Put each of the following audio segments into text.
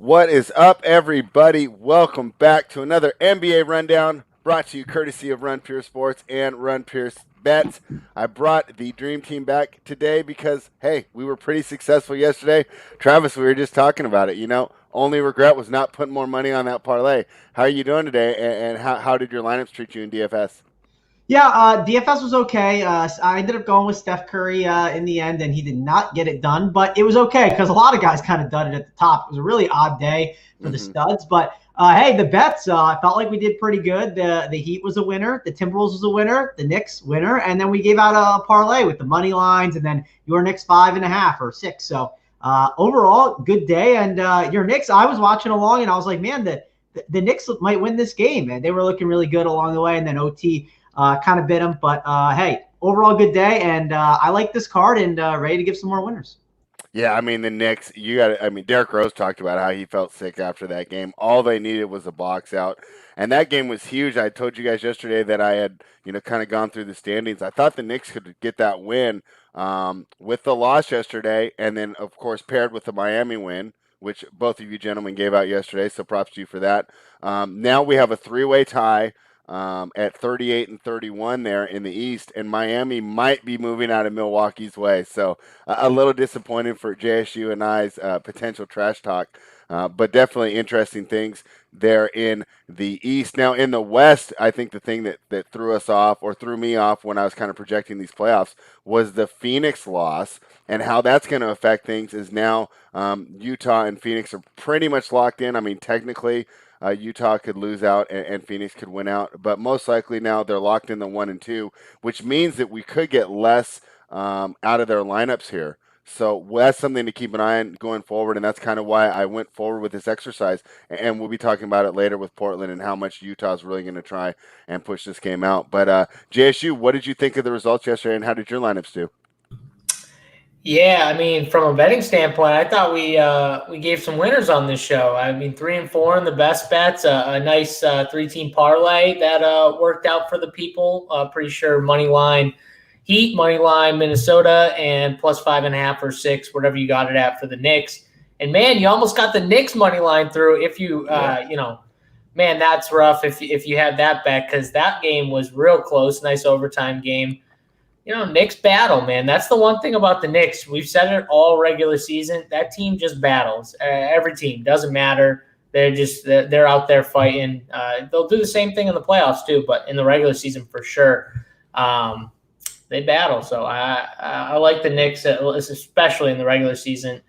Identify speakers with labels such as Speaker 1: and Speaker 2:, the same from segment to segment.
Speaker 1: What is up, everybody? Welcome back to another NBA Rundown brought to you courtesy of Run Pure Sports and Run Pure Bets. I brought the Dream Team back today because, hey, we were pretty successful yesterday. Travis, we were just talking about it. Only regret was not putting more money on that parlay. How are you doing today, and how did your lineups treat you in DFS?
Speaker 2: Yeah, DFS was okay. I ended up going with Steph Curry in the end, and he did not get it done. But it was okay because a lot of guys kind of done it at the top. It was a really odd day for the studs. But hey, the bets, I felt like we did pretty good. The Heat was a winner. The Timberwolves was a winner. The Knicks winner. And then we gave out a parlay with the money lines, and then your Knicks 5.5 or 6. So overall, good day. And your Knicks, I was watching along, and I was like, man, the Knicks might win this game. And they were looking really good along the way. And then OT kind of bit him, but hey, overall good day, and I like this card and ready to give some more winners.
Speaker 1: Yeah, I mean, the Knicks, Derrick Rose talked about how he felt sick after that game. All they needed was a box out. And that game was huge. I told you guys yesterday that I had, kind of gone through the standings. I thought the Knicks could get that win with the loss yesterday, and then, of course, paired with the Miami win, which both of you gentlemen gave out yesterday, so props to you for that. Now we have a three-way tie at 38 and 31 there in the East, and Miami might be moving out of Milwaukee's way. So a little disappointed for JSU and I's potential trash talk, but definitely interesting things there in the East. Now in the West, I think the thing that threw us off, or threw me off when I was kind of projecting these playoffs, was the Phoenix loss, and how that's going to affect things is now Utah and Phoenix are pretty much locked in. I mean, technically, Utah could lose out and Phoenix could win out, but most likely now they're locked in the 1 and 2, which means that we could get less out of their lineups here. So that's something to keep an eye on going forward, and that's kind of why I went forward with this exercise. And we'll be talking about it later with Portland and how much Utah's really going to try and push this game out. But JSU, what did you think of the results yesterday, and how did your lineups do?
Speaker 3: Yeah, I mean, from a betting standpoint, I thought we gave some winners on this show. I mean, 3 and 4 in the best bets, a nice 3-team parlay that worked out for the people. Pretty sure money line Heat, money line Minnesota, and plus 5.5 or 6, whatever you got it at for the Knicks. And man, you almost got the Knicks money line through. If you, man, that's rough if you had that bet, because that game was real close, nice overtime game. Knicks battle, man. That's the one thing about the Knicks. We've said it all regular season. That team just battles. Every team, doesn't matter. They're out there fighting. They'll do the same thing in the playoffs too, but in the regular season for sure, they battle. So I like the Knicks, especially in the regular season.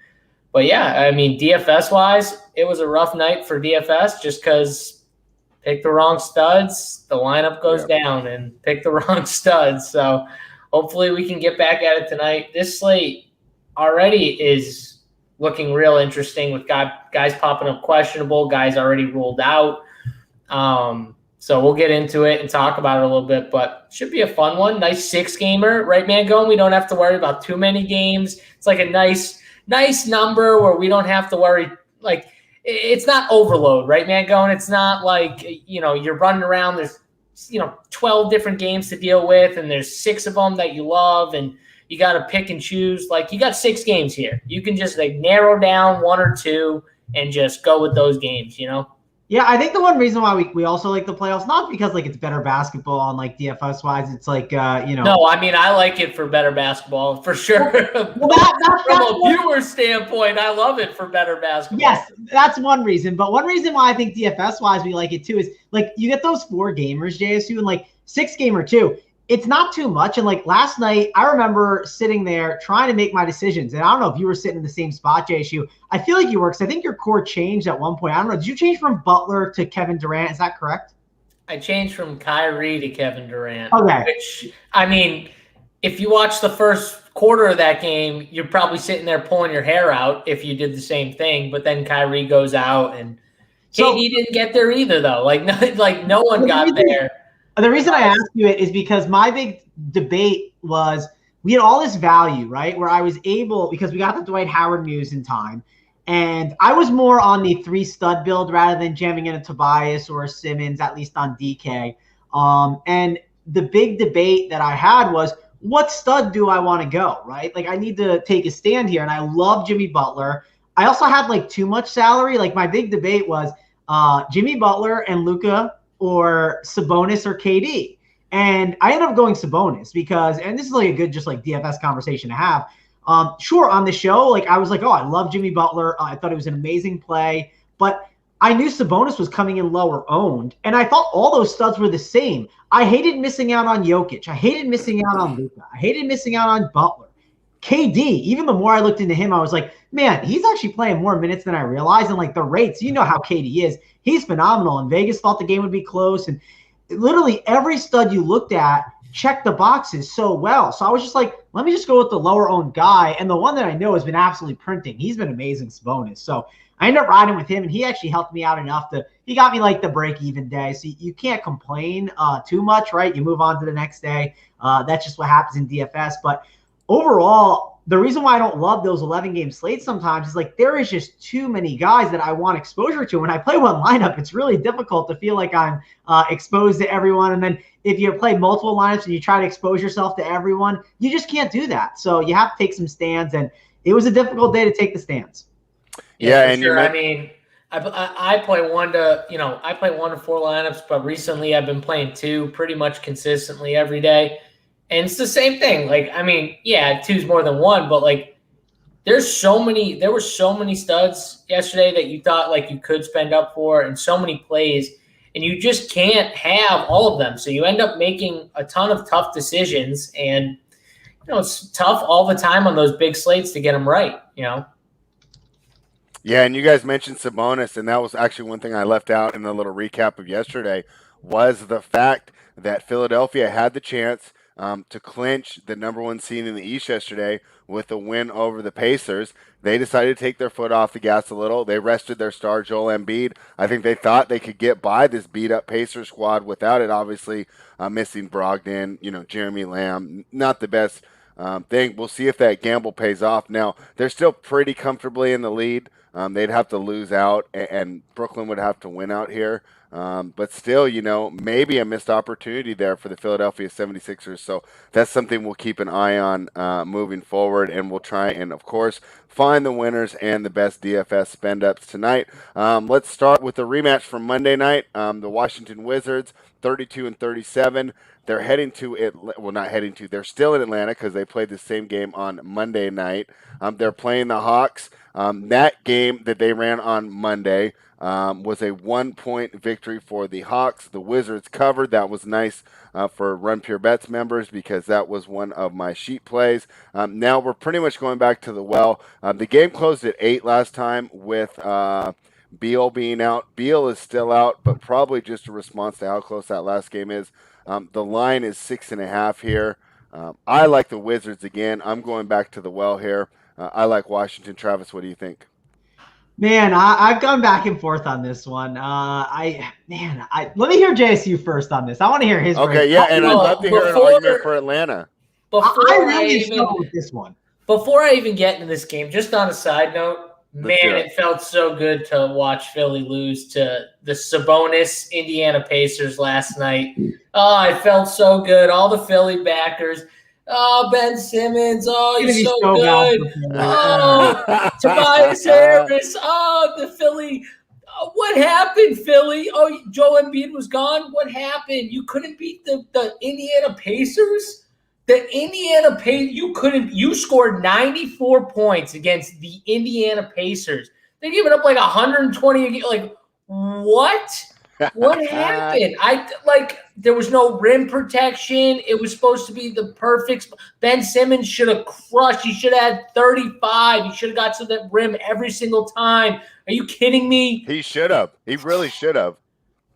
Speaker 3: But yeah, I mean, DFS wise, it was a rough night for DFS just because pick the wrong studs, the lineup goes down, and pick the wrong studs. So hopefully we can get back at it tonight. This slate already is looking real interesting with guys popping up questionable, guys already ruled out. So we'll get into it and talk about it a little bit, but should be a fun one. Nice 6-gamer, right, Mangone? We don't have to worry about too many games. It's like a nice number where we don't have to worry. Like, it's not overload, right, Mangone? It's not like, you're running around. There's 12 different games to deal with, and there's 6 of them that you love, and you got to pick and choose. Like, you got 6 games here. You can just narrow down 1 or 2 and just go with those games,
Speaker 2: Yeah, I think the one reason why we also like the playoffs, not because it's better basketball on DFS wise, it's
Speaker 3: No, I mean, I like it for better basketball for sure.
Speaker 2: Well,
Speaker 3: from a viewer standpoint, I love it for better basketball.
Speaker 2: Yes, that's one reason. But one reason why I think DFS wise we like it too is you get those 4 gamers, JSU, and 6-gamer too. It's not too much. And last night, I remember sitting there trying to make my decisions. And I don't know if you were sitting in the same spot, JSU. I feel like you were, because I think your core changed at one point. I don't know. Did you change from Butler to Kevin Durant? Is that correct?
Speaker 3: I changed from Kyrie to Kevin Durant.
Speaker 2: Okay.
Speaker 3: Which, I mean, if you watch the first quarter of that game, you're probably sitting there pulling your hair out if you did the same thing. But then Kyrie goes out, and KD didn't get there either, though. No one got there.
Speaker 2: The reason I asked you it is because my big debate was we had all this value, right? Where I was able, because we got the Dwight Howard news in time, and I was more on the 3-stud build rather than jamming in a Tobias or a Simmons, at least on DK. And the big debate that I had was, what stud do I want to go, right? I need to take a stand here, and I love Jimmy Butler. I also had like too much salary. Like my big debate was Jimmy Butler and Luka or Sabonis or KD. And I ended up going Sabonis because, and this is like a good just like DFS conversation to have. Sure, on the show, like I was like, oh, I love Jimmy Butler. I thought it was an amazing play. But I knew Sabonis was coming in lower owned, and I thought all those studs were the same. I hated missing out on Jokic. I hated missing out on Luka. I hated missing out on Butler. KD, even the more I looked into him, I was like, man, he's actually playing more minutes than I realized. And like the rates, you know how KD is. He's phenomenal. And Vegas thought the game would be close. And literally every stud you looked at checked the boxes so well. So I was just like, let me just go with the lower owned guy. And the one that I know has been absolutely printing. He's been amazing, Sabonis. So I ended up riding with him, and he actually helped me out enough he got me like the break-even day. So you can't complain too much, right? You move on to the next day. That's just what happens in DFS. But overall, the reason why I don't love those 11-game slates sometimes is like there is just too many guys that I want exposure to. When I play one lineup, it's really difficult to feel like I'm exposed to everyone. And then if you play multiple lineups and you try to expose yourself to everyone, you just can't do that. So you have to take some stands, and it was a difficult day to take the stands.
Speaker 3: Yeah, and sure. I mean, I play one to 4 lineups, but recently I've been playing 2 pretty much consistently every day. And it's the same thing. Like, I mean, yeah, 2's more than 1, but like there were so many studs yesterday that you thought like you could spend up for, and so many plays, and you just can't have all of them. So you end up making a ton of tough decisions, and it's tough all the time on those big slates to get them right,
Speaker 1: Yeah, and you guys mentioned Sabonis, and that was actually one thing I left out in the little recap of yesterday was the fact that Philadelphia had the chance to clinch the number 1 seed in the East yesterday with a win over the Pacers. They decided to take their foot off the gas a little. They rested their star, Joel Embiid. I think they thought they could get by this beat-up Pacers squad without it, obviously missing Brogdon, Jeremy Lamb, not the best thing. We'll see if that gamble pays off. Now, they're still pretty comfortably in the lead. They'd have to lose out, and Brooklyn would have to win out here. But still, maybe a missed opportunity there for the Philadelphia 76ers. So that's something we'll keep an eye on moving forward, and we'll try and, of course, find the winners and the best DFS spend-ups tonight. Let's start with the rematch from Monday night. The Washington Wizards, 32-37. They're heading to they're still in Atlanta because they played the same game on Monday night. They're playing the Hawks. That game that they ran on Monday was a 1-point victory for the Hawks. The Wizards covered. That was nice for Run Pure Bets members because that was one of my sheet plays. Now we're pretty much going back to the well. The game closed at 8 last time with Beal being out. Beal is still out, but probably just a response to how close that last game is. The line is 6.5 here. I like the Wizards again. I'm going back to the well here. I like Washington. Travis, what do you think?
Speaker 2: Man, I've gone back and forth on this one. Let me hear JSU first on this. I want to hear his.
Speaker 1: Okay, yeah, and I'd love to hear an argument for Atlanta.
Speaker 2: I really struggle with this one.
Speaker 3: Before I even get into this game, just on a side note, it felt so good to watch Philly lose to the Sabonis Indiana Pacers last night. Oh, it felt so good. All the Philly backers. Oh, Ben Simmons. Oh, he's so good. Oh, Tobias Harris. Oh, the Philly. Oh, what happened, Philly? Oh, Joel Embiid was gone. What happened? You couldn't beat the Indiana Pacers? The Indiana Pacers, you scored 94 points against the Indiana Pacers. They gave it up like 120 again. Like, what? What happened? There was no rim protection. It was supposed to be the perfect. Ben Simmons should have crushed. He should have had 35. He should have got to the rim every single time. Are you kidding me?
Speaker 1: He should have. He really should have.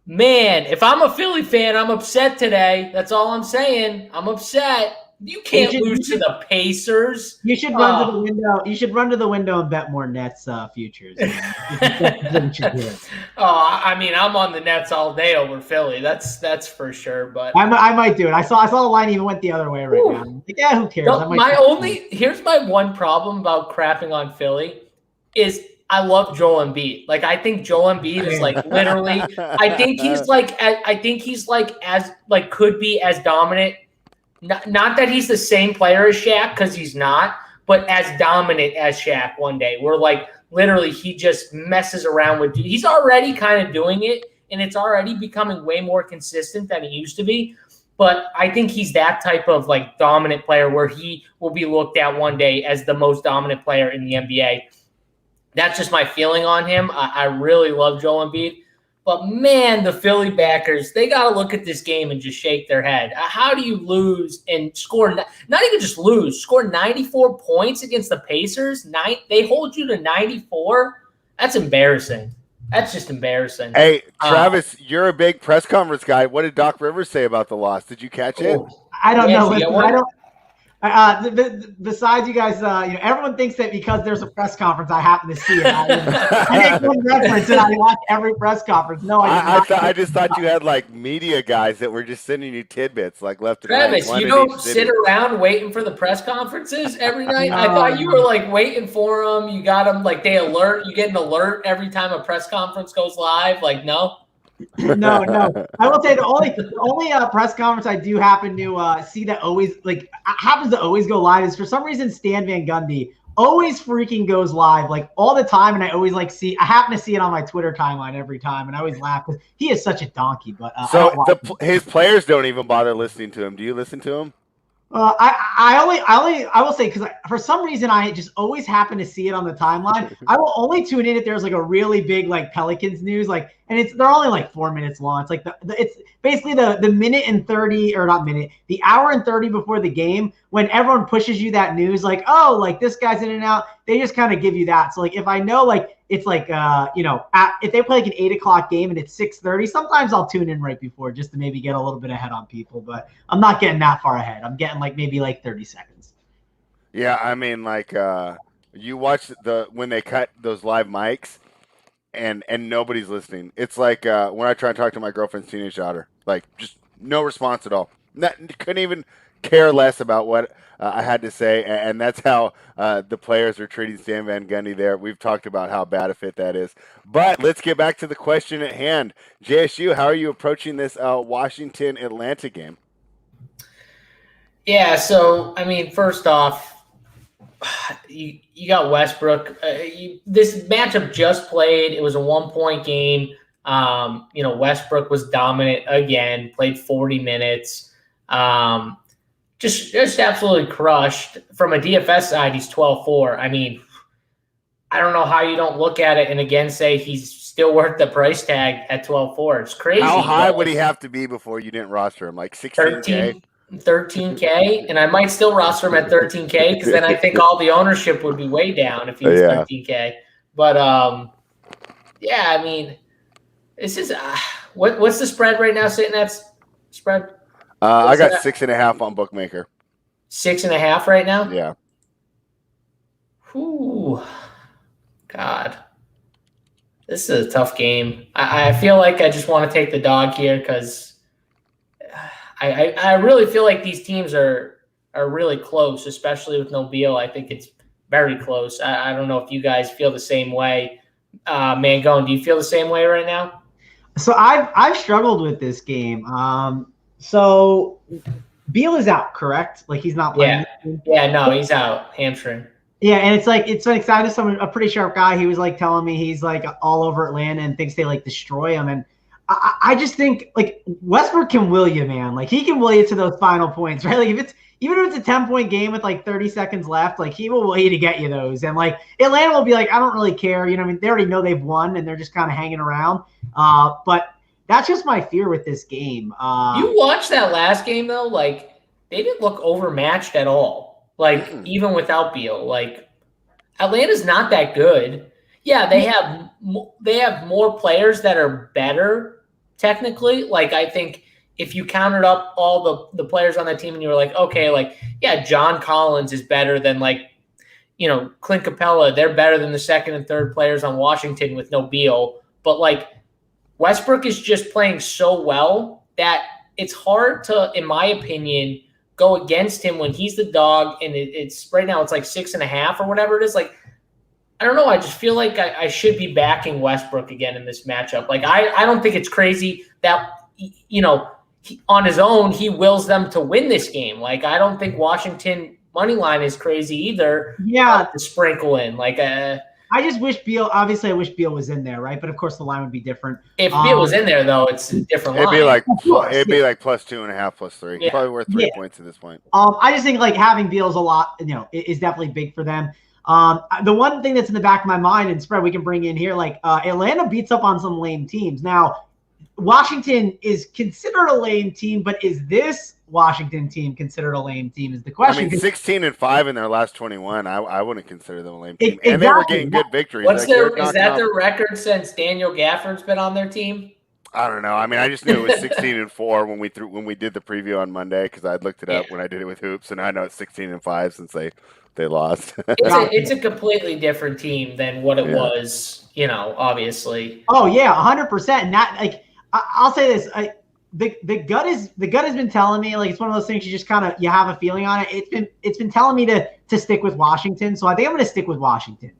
Speaker 3: Man, if I'm a Philly fan, I'm upset today. That's all I'm saying. I'm upset. You can't lose to the Pacers.
Speaker 2: You should run to the window. You should run to the window and bet more Nets futures.
Speaker 3: I mean, I'm on the Nets all day over Philly. That's for sure. But
Speaker 2: I might do it. I saw the line even went the other way right now. Like, yeah, who cares?
Speaker 3: Here's my one problem about crapping on Philly is I love Joel Embiid. Like, I think Joel Embiid is like literally. I think he's could be as dominant. Not that he's the same player as Shaq, because he's not, but as dominant as Shaq one day. Where like literally he just messes around with. He's already kind of doing it, and it's already becoming way more consistent than it used to be. But I think he's that type of like dominant player where he will be looked at one day as the most dominant player in the NBA. That's just my feeling on him. I really love Joel Embiid. But, man, the Philly backers, they got to look at this game and just shake their head. How do you lose and score – not even just lose, score 94 points against the Pacers? They hold you to 94? That's embarrassing. That's just embarrassing.
Speaker 1: Hey, Travis, you're a big press conference guy. What did Doc Rivers say about the loss? Did you catch it?
Speaker 2: I don't know. Listen, I don't. Besides you guys, everyone thinks that because there's a press conference, I happen to see it. I make one reference and I watch every press conference. No,
Speaker 1: I just thought you had like media guys that were just sending you tidbits like left and right.
Speaker 3: Travis, you don't sit around waiting for the press conferences every night? I thought you were like waiting for them. You got them like they alert. You get an alert every time a press conference goes live. Like, no.
Speaker 2: No. I will say the only press conference I do happen to see that always happens to always go live is for some reason Stan Van Gundy always freaking goes live like all the time, and I always I happen to see it on my Twitter timeline every time, and I always laugh because he is such a donkey. But
Speaker 1: his players don't even bother listening to him. Do you listen to him?
Speaker 2: I will say because for some reason I just always happen to see it on the timeline. I will only tune in if there's like a really big like Pelicans news, and they're only like 4 minutes long. It's like it's basically the minute and 30 or not minute, the hour and 30 before the game when everyone pushes you that news like, oh, like this guy's in and out. They just kind of give you that. So like if I know like it's like if they play like an 8:00 game and it's 6:30, sometimes I'll tune in right before just to maybe get a little bit ahead on people. But I'm not getting that far ahead. I'm getting like maybe like 30 seconds.
Speaker 1: Yeah, I mean like you watch when they cut those live mics and nobody's listening. It's like when I try and talk to my girlfriend's teenage daughter, like just no response at all. Couldn't even care less about what I had to say, and that's how the players are treating Stan Van Gundy there. We've talked about how bad a fit that is. But let's get back to the question at hand. JSU, how are you approaching this Washington-Atlanta game?
Speaker 3: Yeah, so, I mean, first off, you got Westbrook. This matchup just played. It was a 1-point game. Westbrook was dominant again, played 40 minutes. Just absolutely crushed. From a DFS side, he's 12-4. I mean, I don't know how you don't look at it and again say he's still worth the price tag at 12-4. It's crazy.
Speaker 1: How high would he have to be before you didn't roster him? Like 16K?
Speaker 3: 13K, and I might still roster him at 13K because then I think all the ownership would be way down if he was 13K. But I mean, this is what's the spread right now sitting at spread?
Speaker 1: I got 6.5 on Bookmaker.
Speaker 3: 6.5 right now?
Speaker 1: Yeah.
Speaker 3: Whew. God. This is a tough game. I feel like I just want to take the dog here because I really feel like these teams are really close, especially with no Beal. I think it's very close. I don't know if you guys feel the same way. Mangone, do you feel the same way right now?
Speaker 2: So I've struggled with this game. So Beal is out, correct? Like he's not playing.
Speaker 3: Yeah, no, he's out, hamstring.
Speaker 2: Yeah, and it's like I know someone, a pretty sharp guy. He was like telling me he's like all over Atlanta and thinks they like destroy him. And I just think like Westbrook can will you, man. Like he can will you to those final points, right? Like even if it's a 10-point game with like 30 seconds left, like he will you to get you those. And like Atlanta will be like, I don't really care. You know, I mean, they already know they've won and they're just kind of hanging around. But that's just my fear with this game.
Speaker 3: You watched that last game though, like they didn't look overmatched at all. Like even without Beal, like Atlanta's not that good. Yeah, they have more players that are better technically. Like I think if you counted up all the players on that team and you were like, okay, like yeah, John Collins is better than like Clint Capella. They're better than the second and third players on Washington with no Beal. But like Westbrook is just playing so well that it's hard to, in my opinion, go against him when he's the dog. And it's right now it's like 6.5 or whatever it is. Like, I don't know. I just feel like I should be backing Westbrook again in this matchup. Like, I don't think it's crazy that, on his own, he wills them to win this game. Like, I don't think Washington money line is crazy either.
Speaker 2: Yeah.
Speaker 3: To sprinkle in. Like,
Speaker 2: I just wish Beal. Obviously, I wish Beal was in there, right? But of course, the line would be different.
Speaker 3: If Beal was in there, though, it's a different line.
Speaker 1: It'd be like plus 2.5, plus 3.
Speaker 3: Yeah.
Speaker 1: Probably worth 3 points at this point.
Speaker 2: I just think like having Beal is a lot. Is definitely big for them. The one thing that's in the back of my mind and spread we can bring in here, like Atlanta beats up on some lame teams. Now, Washington is considered a lame team, but is this Washington team considered a lame team is the question.
Speaker 1: 16-5 in their last 21. I wouldn't consider them a lame team. And they were getting good victories.
Speaker 3: Is that their record since Daniel Gafford's been on their team?
Speaker 1: I don't know. I mean, I just knew it was 16-4 when we did the preview on Monday because I looked it up when I did it with Hoops, and I know it's 16-5 since they lost.
Speaker 3: It's a completely different team than what it was, obviously.
Speaker 2: Oh yeah, 100%. And that I'll say this. The gut has been telling me it's one of those things you just you have a feeling on it. It's been telling me to stick with Washington, so I think I'm going to stick with Washington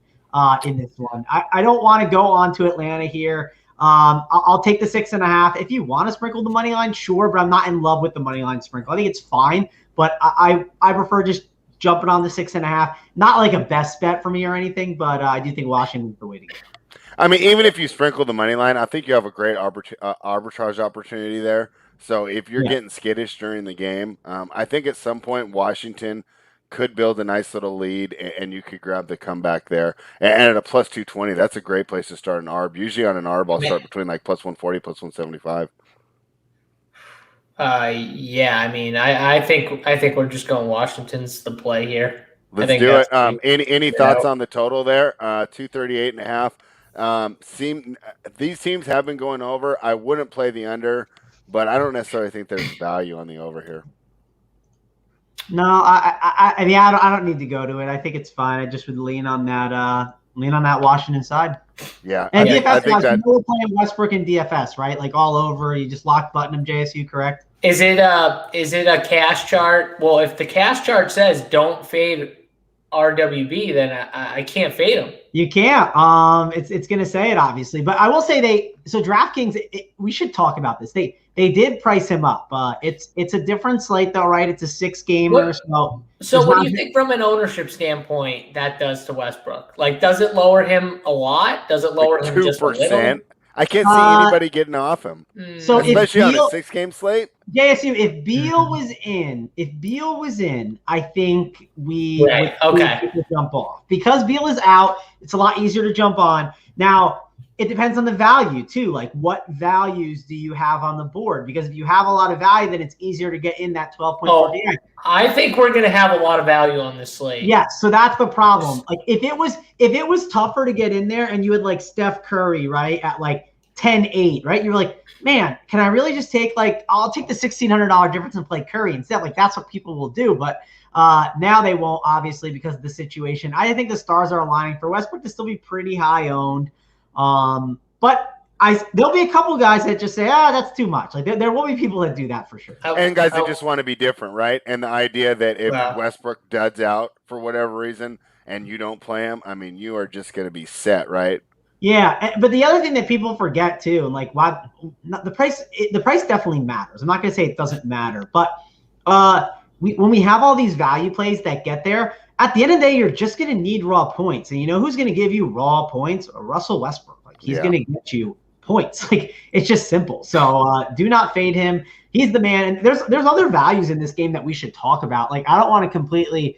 Speaker 2: in this one. I don't want to go on to Atlanta here. I'll take the 6.5. If you want to sprinkle the money line, sure, but I'm not in love with the money line sprinkle. I think it's fine, but I prefer just jumping on the 6.5. Not like a best bet for me or anything, but I do think Washington's the way to go.
Speaker 1: I mean, even if you sprinkle the money line, I think you have a great arbitrage opportunity there. So if you're getting skittish during the game, I think at some point Washington could build a nice little lead, and you could grab the comeback there. And at a plus 220, that's a great place to start an ARB. Usually on an ARB, I'll start between plus 140, plus 175.
Speaker 3: Yeah. I mean, I think we're just going Washington's the play here.
Speaker 1: Let's do it. Any thoughts on the total there? 238.5. These teams have been going over. I wouldn't play the under, but I don't necessarily think there's value on the over here.
Speaker 2: No, I mean I don't need to go to it. I think it's fine. I just would lean on that Washington side.
Speaker 1: Yeah,
Speaker 2: and DFS guys, people are playing Westbrook and DFS, right? All over. You just lock button them JSU, correct?
Speaker 3: Is it a cash chart? Well, if the cash chart says don't fade RWB, then I can't fade them.
Speaker 2: You can't. It's going to say it obviously, but I will say so DraftKings. We should talk about this. They did price him up. It's a different slate though, right? It's a 6-gamer.
Speaker 3: So what do you think from an ownership standpoint that does to Westbrook? Does it lower him a lot? Does it lower him 2%? Just a little?
Speaker 1: I can't see anybody getting off him.
Speaker 2: So
Speaker 1: especially on a 6-game slate.
Speaker 2: JSU, if Beal was in, I think we would jump off. Because Beal is out, it's a lot easier to jump on. Now, it depends on the value too. What values do you have on the board? Because if you have a lot of value, then it's easier to get in that 12.48.
Speaker 3: I think we're going to have a lot of value on this slate.
Speaker 2: Yeah, so that's the problem. If it was tougher to get in there and you had Steph Curry, right, at 10-8, right? You're like, man, can I really just take I'll take the $1,600 difference and play Curry instead. That's what people will do. But now they won't, obviously, because of the situation. I think the stars are aligning for Westbrook to still be pretty high owned. But there'll be a couple guys that just say, that's too much. There will be people that do that for sure.
Speaker 1: And guys that just want to be different, right? And the idea that if Westbrook duds out for whatever reason and you don't play him, I mean, you are just going to be set, right?
Speaker 2: Yeah, but the other thing that people forget too, and why the price definitely matters. I'm not going to say it doesn't matter, but when we have all these value plays that get there, at the end of the day, you're just going to need raw points. And you know who's going to give you raw points? Russell Westbrook. He's going to get you points. It's just simple. So do not fade him. He's the man. And there's other values in this game that we should talk about. I don't want to completely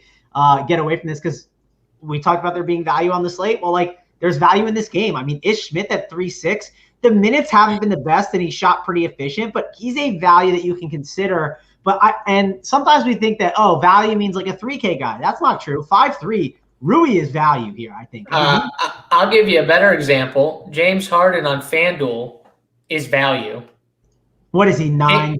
Speaker 2: get away from this because we talked about there being value on the slate. Well, there's value in this game. I mean, Ish Smith at 3.6. The minutes haven't been the best, and he shot pretty efficient, but he's a value that you can consider. And sometimes we think that, value means a 3K guy. That's not true. 5.3, Rui is value here, I think.
Speaker 3: I'll give you a better example. James Harden on FanDuel is value.
Speaker 2: What is he, 9?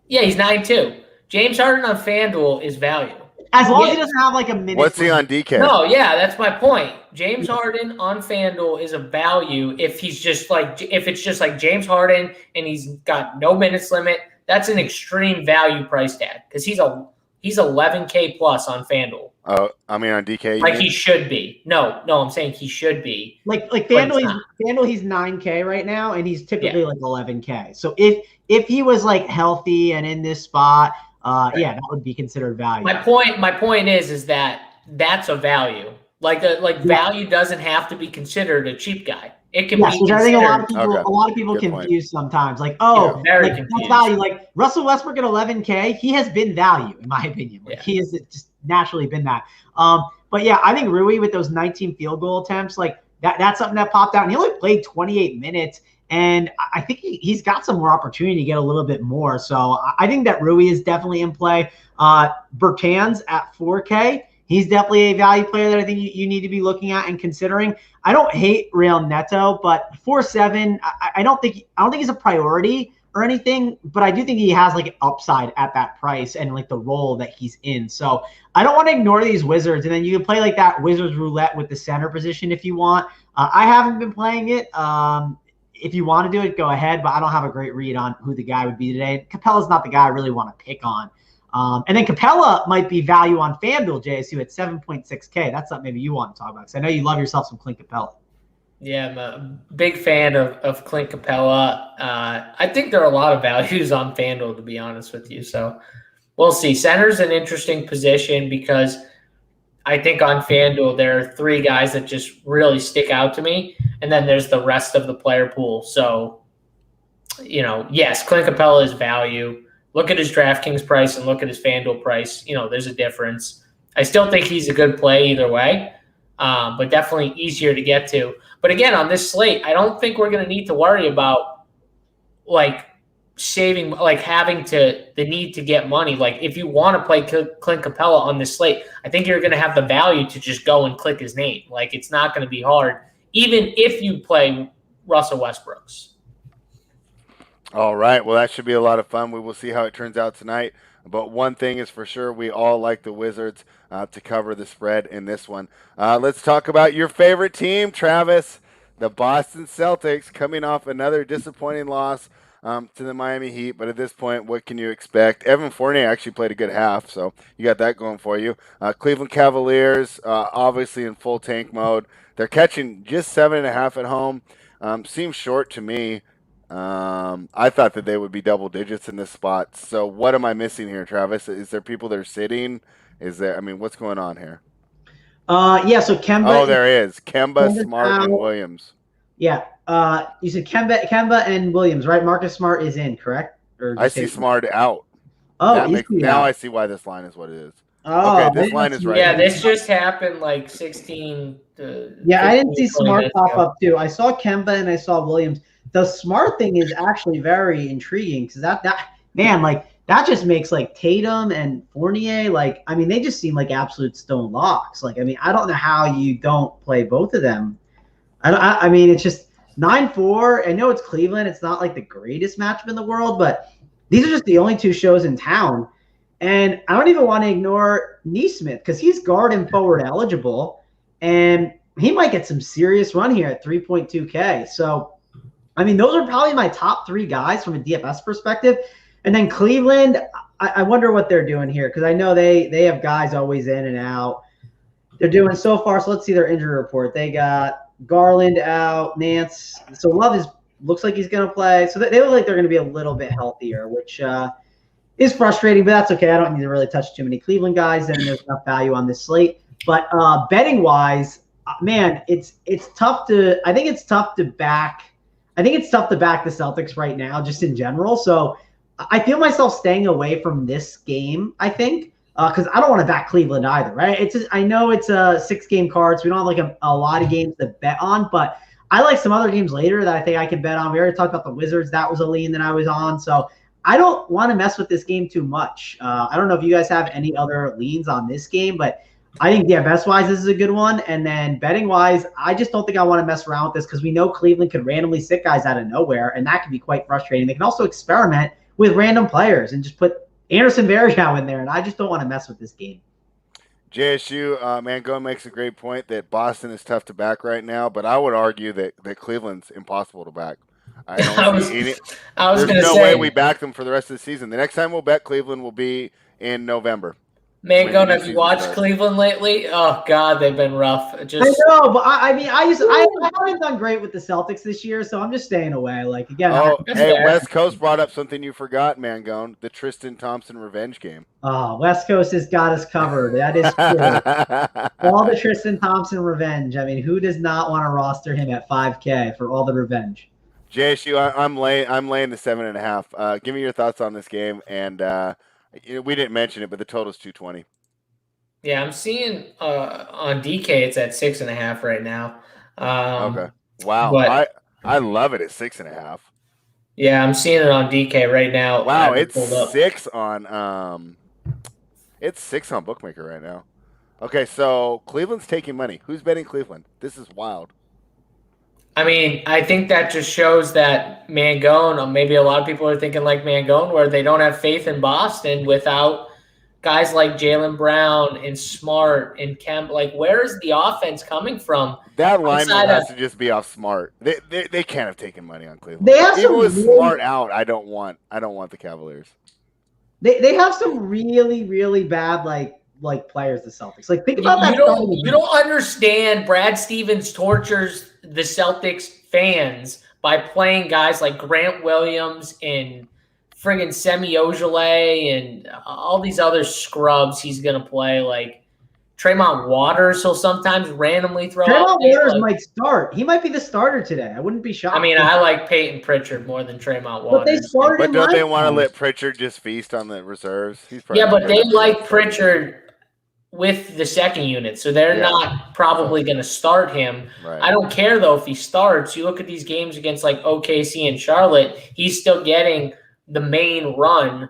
Speaker 3: Yeah, he's 9.2. James Harden on FanDuel is value.
Speaker 2: As long as he doesn't have a minute.
Speaker 1: What's he on DK?
Speaker 3: No, yeah, that's my point. James Harden on FanDuel is a value if he's just if it's just James Harden and he's got no minutes limit. That's an extreme value price tag because he's 11K plus on FanDuel.
Speaker 1: Oh, I mean on DK.
Speaker 3: He should be. No, I'm saying he should be.
Speaker 2: FanDuel, he's 9K right now, and he's typically 11K. So if he was healthy and in this spot. That would be considered value.
Speaker 3: My point is that that's a value. Like value doesn't have to be considered a cheap guy. It can be
Speaker 2: which I think
Speaker 3: considered.
Speaker 2: a lot of people
Speaker 1: Good
Speaker 2: confuse
Speaker 1: point.
Speaker 2: sometimes. Like,
Speaker 3: very
Speaker 2: like,
Speaker 3: confused.
Speaker 2: what's value? Like Russell Westbrook at 11K, he has been value in my opinion. Like he has just naturally been that. But yeah, I think Rui with those 19 field goal attempts, like that's something that popped out. And he only played 28 minutes. And I think he's got some more opportunity to get a little bit more. So I think that Rui is definitely in play. Bertans at 4K. He's definitely a value player that I think you need to be looking at and considering. I don't hate Real Neto, but 4.7, I don't think he's a priority or anything, but I do think he has like an upside at that price and like the role that he's in. So I don't want to ignore these Wizards. And then you can play like that Wizards roulette with the center position if you want. I haven't been playing it. If you want to do it, go ahead, but I don't have a great read on who the guy would be today. Capella's not the guy I really want to pick on. And then Capella might be value on FanDuel, JSU, at 7.6K. That's something maybe you want to talk about because I know you love yourself some Clint Capella.
Speaker 3: Yeah, I'm a big fan of Clint Capella. I think there are a lot of values on FanDuel, to be honest with you. So we'll see. Center's an interesting position because I think on FanDuel there are three guys that just really stick out to me, and then there's the rest of the player pool. So, yes, Clint Capella is value. Look at his DraftKings price and look at his FanDuel price. There's a difference. I still think he's a good play either way, but definitely easier to get to. But again, on this slate, I don't think we're going to need to worry about saving, having the need to get money. Like if you want to play Clint Capella on this slate, I think you're going to have the value to just go and click his name. Like it's not going to be hard, even if you play Russell Westbrooks.
Speaker 1: All right. Well, that should be a lot of fun. We will see how it turns out tonight. But one thing is for sure, we all like the Wizards to cover the spread in this one. Let's talk about your favorite team, Travis, the Boston Celtics, coming off another disappointing loss to the Miami Heat. But at this point, what can you expect? Evan Fournier actually played a good half, so you got that going for you. Cleveland Cavaliers, obviously in full tank mode. They're catching just 7.5 at home. Seems short to me. I thought that they would be double digits in this spot. So what am I missing here, Travis? Is there people that are sitting? What's going on here?
Speaker 2: So Kemba.
Speaker 1: Oh, there is. Kemba, Smart, and Williams.
Speaker 2: Yeah. You said Kemba and Williams, right? Marcus Smart is in, correct?
Speaker 1: I see Smart out.
Speaker 2: Oh,
Speaker 1: now I see why this line is what it is.
Speaker 2: Oh,
Speaker 1: okay, this line is right.
Speaker 3: Yeah, this just happened 16.
Speaker 2: Yeah, I didn't see Smart pop up too. I saw Kemba and I saw Williams. The Smart thing is actually very intriguing because that just makes Tatum and Fournier they just seem like absolute stone locks. I don't know how you don't play both of them. It's just 9-4. I know it's Cleveland. It's not the greatest matchup in the world, but these are just the only two shows in town. And I don't even want to ignore Nesmith because he's guard and forward eligible, and he might get some serious run here at 3.2K. So. Those are probably my top three guys from a DFS perspective. And then Cleveland, I wonder what they're doing here because I know they have guys always in and out. They're doing so far. So let's see their injury report. They got Garland out, Nance. So Love looks like he's going to play. So they look like they're going to be a little bit healthier, which is frustrating, but that's okay. I don't need to really touch too many Cleveland guys, and there's enough value on this slate. But betting-wise, man, it's tough to – I think it's tough to back – the Celtics right now, just in general. So I feel myself staying away from this game, I think, because I don't want to back Cleveland either, right? I know it's a 6-game card, so we don't have a lot of games to bet on, but I like some other games later that I think I can bet on. We already talked about the Wizards. That was a lean that I was on. So I don't want to mess with this game too much. I don't know if you guys have any other leans on this game, but I think DFS-wise, this is a good one. And then betting-wise, I just don't think I want to mess around with this because we know Cleveland could randomly sit guys out of nowhere, and that can be quite frustrating. They can also experiment with random players and just put Anderson Varejao in there, and I just don't want to mess with this game.
Speaker 1: JSU, Mangone makes a great point that Boston is tough to back right now, but I would argue that Cleveland's impossible to back. There's no way we back them for the rest of the season. The next time we'll bet Cleveland will be in November.
Speaker 3: Mangone, have you watched Cleveland lately? Oh God, they've been rough.
Speaker 2: I know, but I haven't done great with the Celtics this year, so I'm just staying away. Like again,
Speaker 1: West Coast brought up something you forgot, Mangone, the Tristan Thompson revenge game.
Speaker 2: Oh, West Coast has got us covered. That is true. All the Tristan Thompson revenge. I mean, who does not want to roster him at 5K for all the revenge?
Speaker 1: JSU, I'm laying the 7.5. Give me your thoughts on this game, and we didn't mention it, but the total's 220.
Speaker 3: Yeah, I'm seeing on DK it's at 6.5 right now.
Speaker 1: Okay. Wow. I love it at 6.5.
Speaker 3: Yeah, I'm seeing it on DK right now.
Speaker 1: Wow, it's 6 on it's 6 on Bookmaker right now. Okay, so Cleveland's taking money. Who's betting Cleveland? This is wild.
Speaker 3: I mean, I think that just shows that Mangone, maybe a lot of people are thinking like Mangone, where they don't have faith in Boston without guys like Jaylen Brown and Smart and Kemp. Like, where is the offense coming from?
Speaker 1: That lineman has to just be off Smart. They can't have taken money on Cleveland.
Speaker 2: They have
Speaker 1: Even with Smart out, I don't want the Cavaliers.
Speaker 2: They have some really, really bad like players, the Celtics. Like, think about that.
Speaker 3: You don't understand. Brad Stevens tortures the Celtics fans by playing guys like Grant Williams and friggin' Semi Ojeleye and all these other scrubs he's going to play. Like Tremont Waters, he'll sometimes randomly throw out.
Speaker 2: Tremont Waters might start. He might be the starter today. I wouldn't be shocked.
Speaker 3: I mean, I like Peyton Pritchard more than Tremont Waters.
Speaker 1: But don't they want to let Pritchard just feast on the reserves?
Speaker 3: Yeah, but they like Pritchard with the second unit, so they're not probably going to start him.
Speaker 1: Right.
Speaker 3: I don't care, though, if he starts. You look at these games against, like, OKC and Charlotte, he's still getting the main run,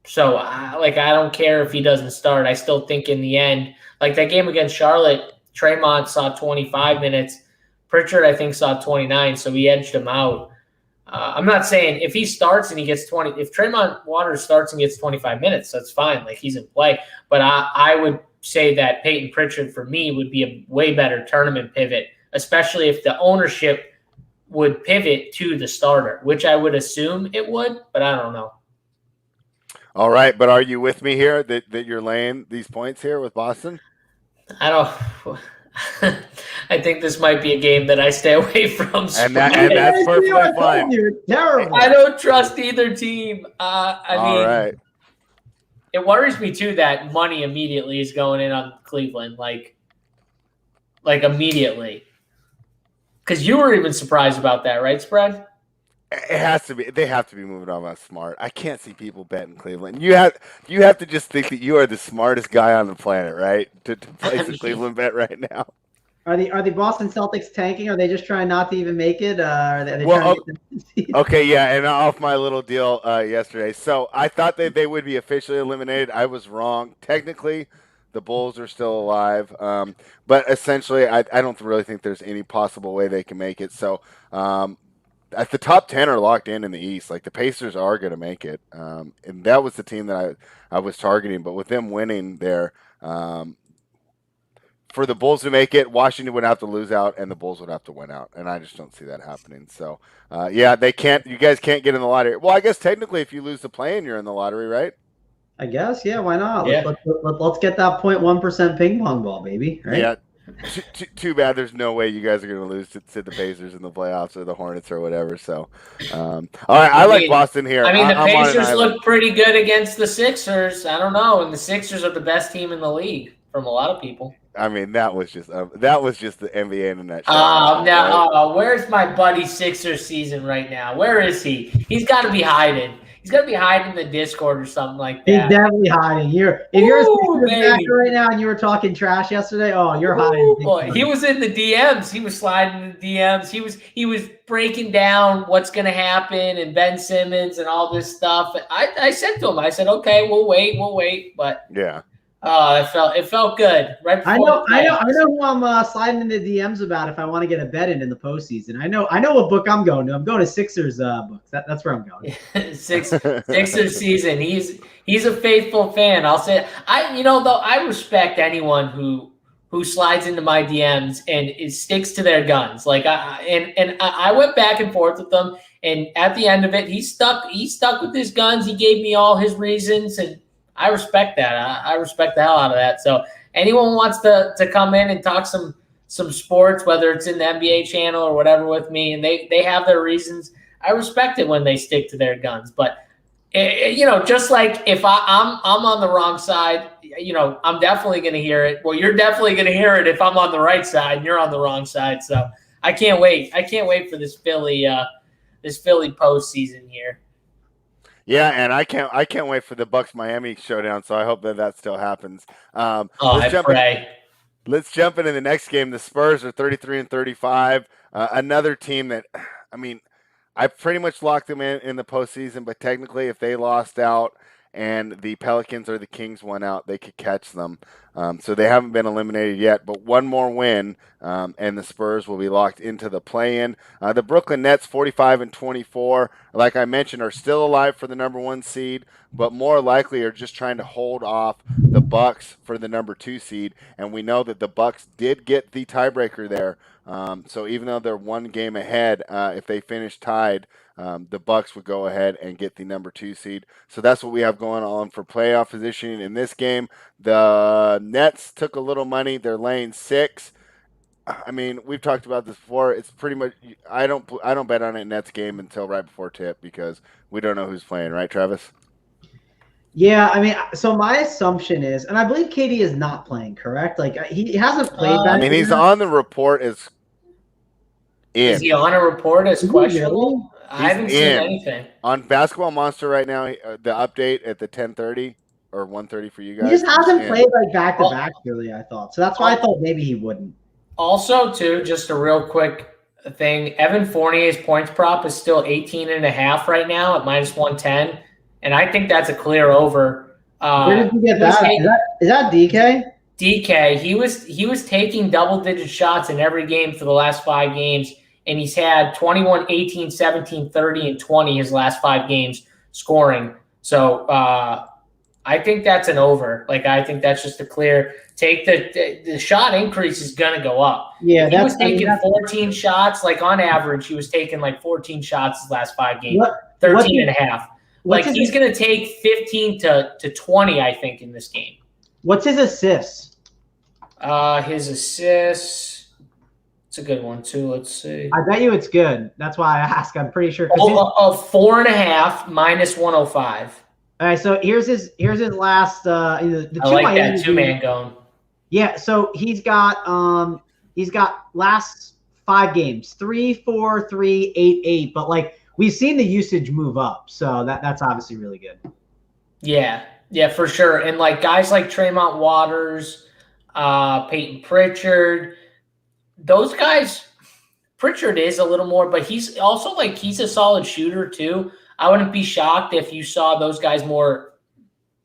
Speaker 3: So, I don't care if he doesn't start. I still think in the end, like that game against Charlotte, Tremont saw 25 minutes. Pritchard, I think, saw 29, so he edged him out. I'm not saying if he starts and he gets 20, if Tremont Waters starts and gets 25 minutes, that's fine. Like, he's in play. But I would say that Peyton Pritchard, for me, would be a way better tournament pivot, especially if the ownership would pivot to the starter, which I would assume it would, but I don't know.
Speaker 1: All right, but are you with me here that you're laying these points here with Boston?
Speaker 3: I don't. I think this might be a game that I stay away from.
Speaker 1: And that's perfectly fine.
Speaker 2: You're terrible.
Speaker 3: I don't trust either team.
Speaker 1: All right.
Speaker 3: It worries me too that money immediately is going in on Cleveland, like immediately. Because you were even surprised about that, right, Spread?
Speaker 1: It has to be. They have to be moving on Smart. I can't see people betting Cleveland. You have to just think that you are the smartest guy on the planet, right? To place a Cleveland bet right now.
Speaker 2: Are the Boston Celtics tanking? Are they just trying not to even make it?
Speaker 1: Okay, yeah, and off my little deal yesterday. So I thought that they would be officially eliminated. I was wrong. Technically, the Bulls are still alive, but essentially, I don't really think there's any possible way they can make it. So. At the top 10 are locked in the East. Like, the Pacers are going to make it. And that was the team that I was targeting. But with them winning there, for the Bulls to make it, Washington would have to lose out and the Bulls would have to win out. And I just don't see that happening. So, they can't. You guys can't get in the lottery. Well, I guess technically if you lose the play-in, you're in the lottery, right?
Speaker 2: I guess, yeah, why not?
Speaker 3: Yeah.
Speaker 2: Let's get that 0.1% ping pong ball, baby. Right?
Speaker 1: Yeah. Too bad there's no way you guys are going to lose to the Pacers in the playoffs or the Hornets or whatever. So, all right, I like Boston here.
Speaker 3: I mean, the Pacers look pretty good against the Sixers. I don't know, and the Sixers are the best team in the league from a lot of people.
Speaker 1: I mean, that was just the NBA in a nutshell.
Speaker 3: Now, where's my buddy Sixers season right now? Where is he? He's got to be hiding. He's got to be hiding in the Discord or something like that.
Speaker 2: He's definitely hiding. If you're a Sixers factor right now and you were talking trash yesterday, you're hiding.
Speaker 3: Boy, he was in the DMs. He was sliding in the DMs. He was breaking down what's going to happen and Ben Simmons and all this stuff. I said to him, I said, okay, we'll wait. But
Speaker 1: yeah.
Speaker 3: It felt good. Right before
Speaker 2: I know who I'm sliding into DMs about if I want to get a bet in the postseason. I know what book I'm going to. I'm going to Sixers books. That's where I'm going.
Speaker 3: Sixers season. He's a faithful fan. I'll say I respect anyone who slides into my DMs and it sticks to their guns. Like I went back and forth with them, and at the end of it, he stuck with his guns. He gave me all his reasons, and I respect that. I respect the hell out of that. So anyone wants to come in and talk some sports, whether it's in the NBA channel or whatever with me, and they have their reasons, I respect it when they stick to their guns. But just like if I'm on the wrong side, I'm definitely going to hear it. Well, you're definitely going to hear it if I'm on the right side and you're on the wrong side. So I can't wait. I can't wait for this Philly postseason here.
Speaker 1: Yeah, and I can't wait for the Bucks Miami showdown. So I hope that still happens. Let's jump into the next game. The Spurs are 33-35. Another team that, I pretty much locked them in the postseason, but technically if they lost out and the Pelicans or the Kings won out, they could catch them. So they haven't been eliminated yet, but one more win, and the Spurs will be locked into the play-in. The Brooklyn Nets, 45-24, like I mentioned, are still alive for the number 1 seed, but more likely are just trying to hold off the Bucks for the number 2 seed. And we know that the Bucks did get the tiebreaker there. So even though they're 1 game ahead, if they finish tied, the Bucks would go ahead and get the number 2 seed. So that's what we have going on for playoff positioning in this game. The Nets took a little money. They're laying 6. We've talked about this before. It's pretty much I don't bet on a Nets game until right before tip because we don't know who's playing, right, Travis?
Speaker 2: Yeah, so my assumption is, and I believe KD is not playing, correct? Like he hasn't played that.
Speaker 1: He's on the report as in.
Speaker 3: Is he on a report as questionable? I haven't seen anything.
Speaker 1: On Basketball Monster right now, the update at the 10:30 or 1:30 for you guys.
Speaker 2: He just hasn't played like back-to-back, really, I thought. So that's why I thought maybe he wouldn't.
Speaker 3: Also, too, just a real quick thing, Evan Fournier's points prop is still 18.5 right now at -110. And I think that's a clear over.
Speaker 2: Where did you get that? Is that DK?
Speaker 3: DK. He was taking double-digit shots in every game for the last 5 games, and he's had 21, 18, 17, 30, and 20 his last 5 games scoring. So I think that's an over. Like I think that's just a clear take. The shot increase is going to go up.
Speaker 2: Yeah,
Speaker 3: he was taking 14 shots. Like on average, he was taking like 14 shots his last 5 games. 13.5. Like he's going to take 15 to 20, I think, in this game.
Speaker 2: What's his assists?
Speaker 3: His assists. It's a good one too. Let's see.
Speaker 2: I bet you it's good. That's why I ask. I'm pretty sure.
Speaker 3: 4.5 -105.
Speaker 2: All right, so here's his last. The two
Speaker 3: I like that 2-man going.
Speaker 2: Yeah, so he's got last 5 games 3, 4, 3, 8, 8, but like. We've seen the usage move up, so that's obviously really good.
Speaker 3: Yeah, for sure. And like guys like Tremont Waters, Peyton Pritchard, those guys, Pritchard is a little more, but he's also he's a solid shooter too. I wouldn't be shocked if you saw those guys more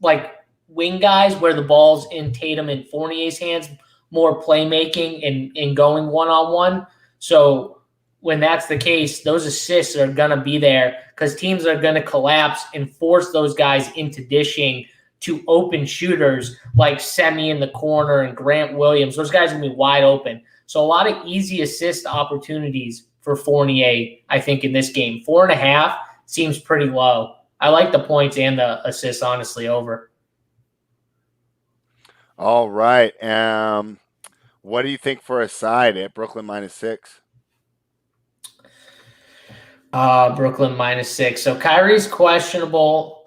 Speaker 3: like wing guys where the ball's in Tatum and Fournier's hands, more playmaking and going one-on-one. So when that's the case, those assists are going to be there because teams are going to collapse and force those guys into dishing to open shooters like Semi in the corner and Grant Williams. Those guys are going to be wide open. So a lot of easy assist opportunities for Fournier, I think, in this game. 4.5 seems pretty low. I like the points and the assists, honestly, over.
Speaker 1: All right. What do you think for a side at Brooklyn -6?
Speaker 3: Brooklyn -6. So Kyrie's questionable.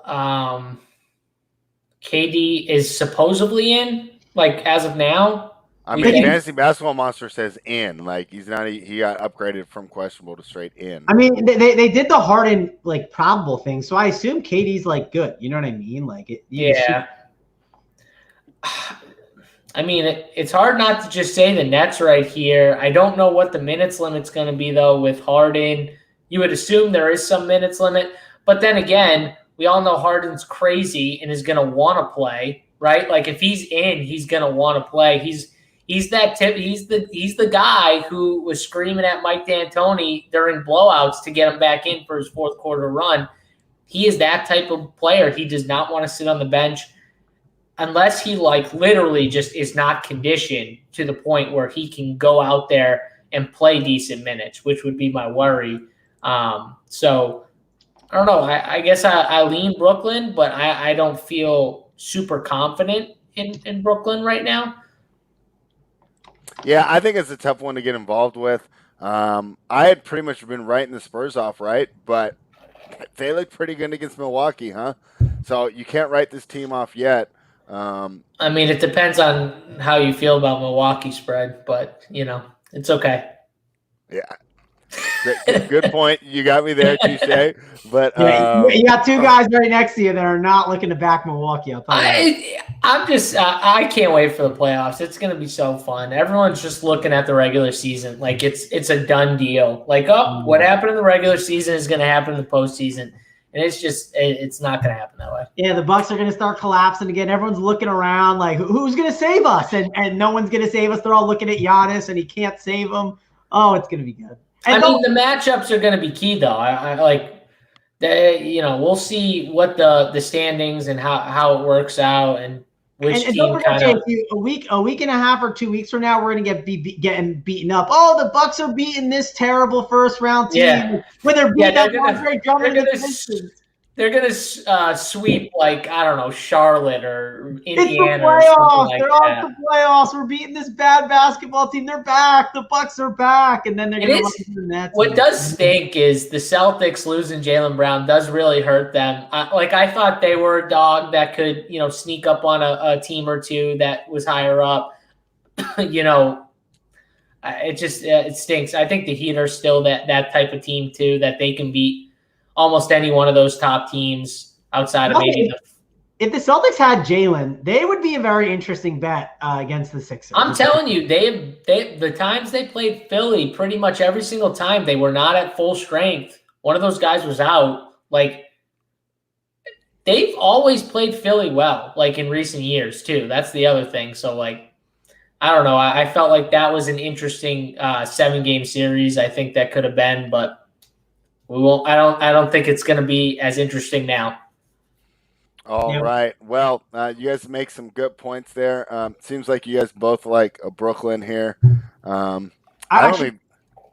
Speaker 3: KD is supposedly in, like as of now.
Speaker 1: Fantasy Basketball Monster says in. Like he got upgraded from questionable to straight in.
Speaker 2: They did the Harden like probable thing, so I assume KD's like good. You know what I mean? Like it.
Speaker 3: Yeah. It's hard not to just say the Nets right here. I don't know what the minutes limit's going to be though with Harden. You would assume there is some minutes limit, but then again, we all know Harden's crazy and is going to want to play, right? Like if he's in, he's going to want to play. He's that tip. He's the guy who was screaming at Mike D'Antoni during blowouts to get him back in for his 4th quarter run. He is that type of player. He does not want to sit on the bench unless he literally just is not conditioned to the point where he can go out there and play decent minutes, which would be my worry. So I don't know. I guess I lean Brooklyn, but I don't feel super confident in Brooklyn right now.
Speaker 1: Yeah, I think it's a tough one to get involved with. I had pretty much been writing the Spurs off, right? But they look pretty good against Milwaukee, huh? So you can't write this team off yet.
Speaker 3: I mean, it depends on how you feel about Milwaukee spread, but, it's okay.
Speaker 1: Yeah. Good point. You got me there, touche. But
Speaker 2: you got two guys right next to you that are not looking to back Milwaukee. I'll tell you.
Speaker 3: I can't wait for the playoffs. It's going to be so fun. Everyone's just looking at the regular season like it's a done deal. Like, what happened in the regular season is going to happen in the postseason, and it's not going to happen that way.
Speaker 2: Yeah, the Bucks are going to start collapsing again. Everyone's looking around like, who's going to save us? And no one's going to save us. They're all looking at Giannis, and he can't save them. Oh, it's going to be good. And
Speaker 3: the matchups are going to be key, though. I like, we'll see what the standings and how it works out and which team
Speaker 2: don't forget, a week and a half or 2 weeks from now, we're going to getting beaten up. Oh, the Bucks are beating this terrible first round team.
Speaker 3: Yeah.
Speaker 2: When they're beating up
Speaker 3: Andre Drummond. They're gonna sweep, like, I don't know, Charlotte or Indiana.
Speaker 2: It's the playoffs.
Speaker 3: Like
Speaker 2: they're off the playoffs. We're beating this bad basketball team. They're back. The Bucks are back, and then they're going to run through the Nets.
Speaker 3: What does stink is the Celtics losing Jaylen Brown does really hurt them. I thought they were a dog that could, sneak up on a team or two that was higher up. It stinks. I think the Heat are still that type of team too, that they can beat almost any one of those top teams outside of maybe
Speaker 2: if the Celtics had Jaylen, they would be a very interesting bet against the Sixers.
Speaker 3: I'm telling you, the times they played Philly, pretty much every single time they were not at full strength. One of those guys was out. Like, they've always played Philly well, like in recent years too. That's the other thing. So, like, I don't know. I felt like that was an interesting 7-game series. I think that could have been, but we won't. I don't think it's going to be as interesting now.
Speaker 1: All right. Well, you guys make some good points there. Seems like you guys both like a Brooklyn here.
Speaker 2: I should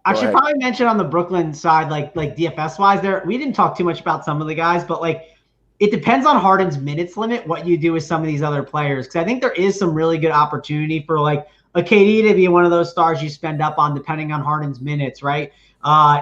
Speaker 2: probably mention on the Brooklyn side, like DFS wise, we didn't talk too much about some of the guys, but like it depends on Harden's minutes limit what you do with some of these other players, because I think there is some really good opportunity for like a KD to be one of those stars you spend up on depending on Harden's minutes, right?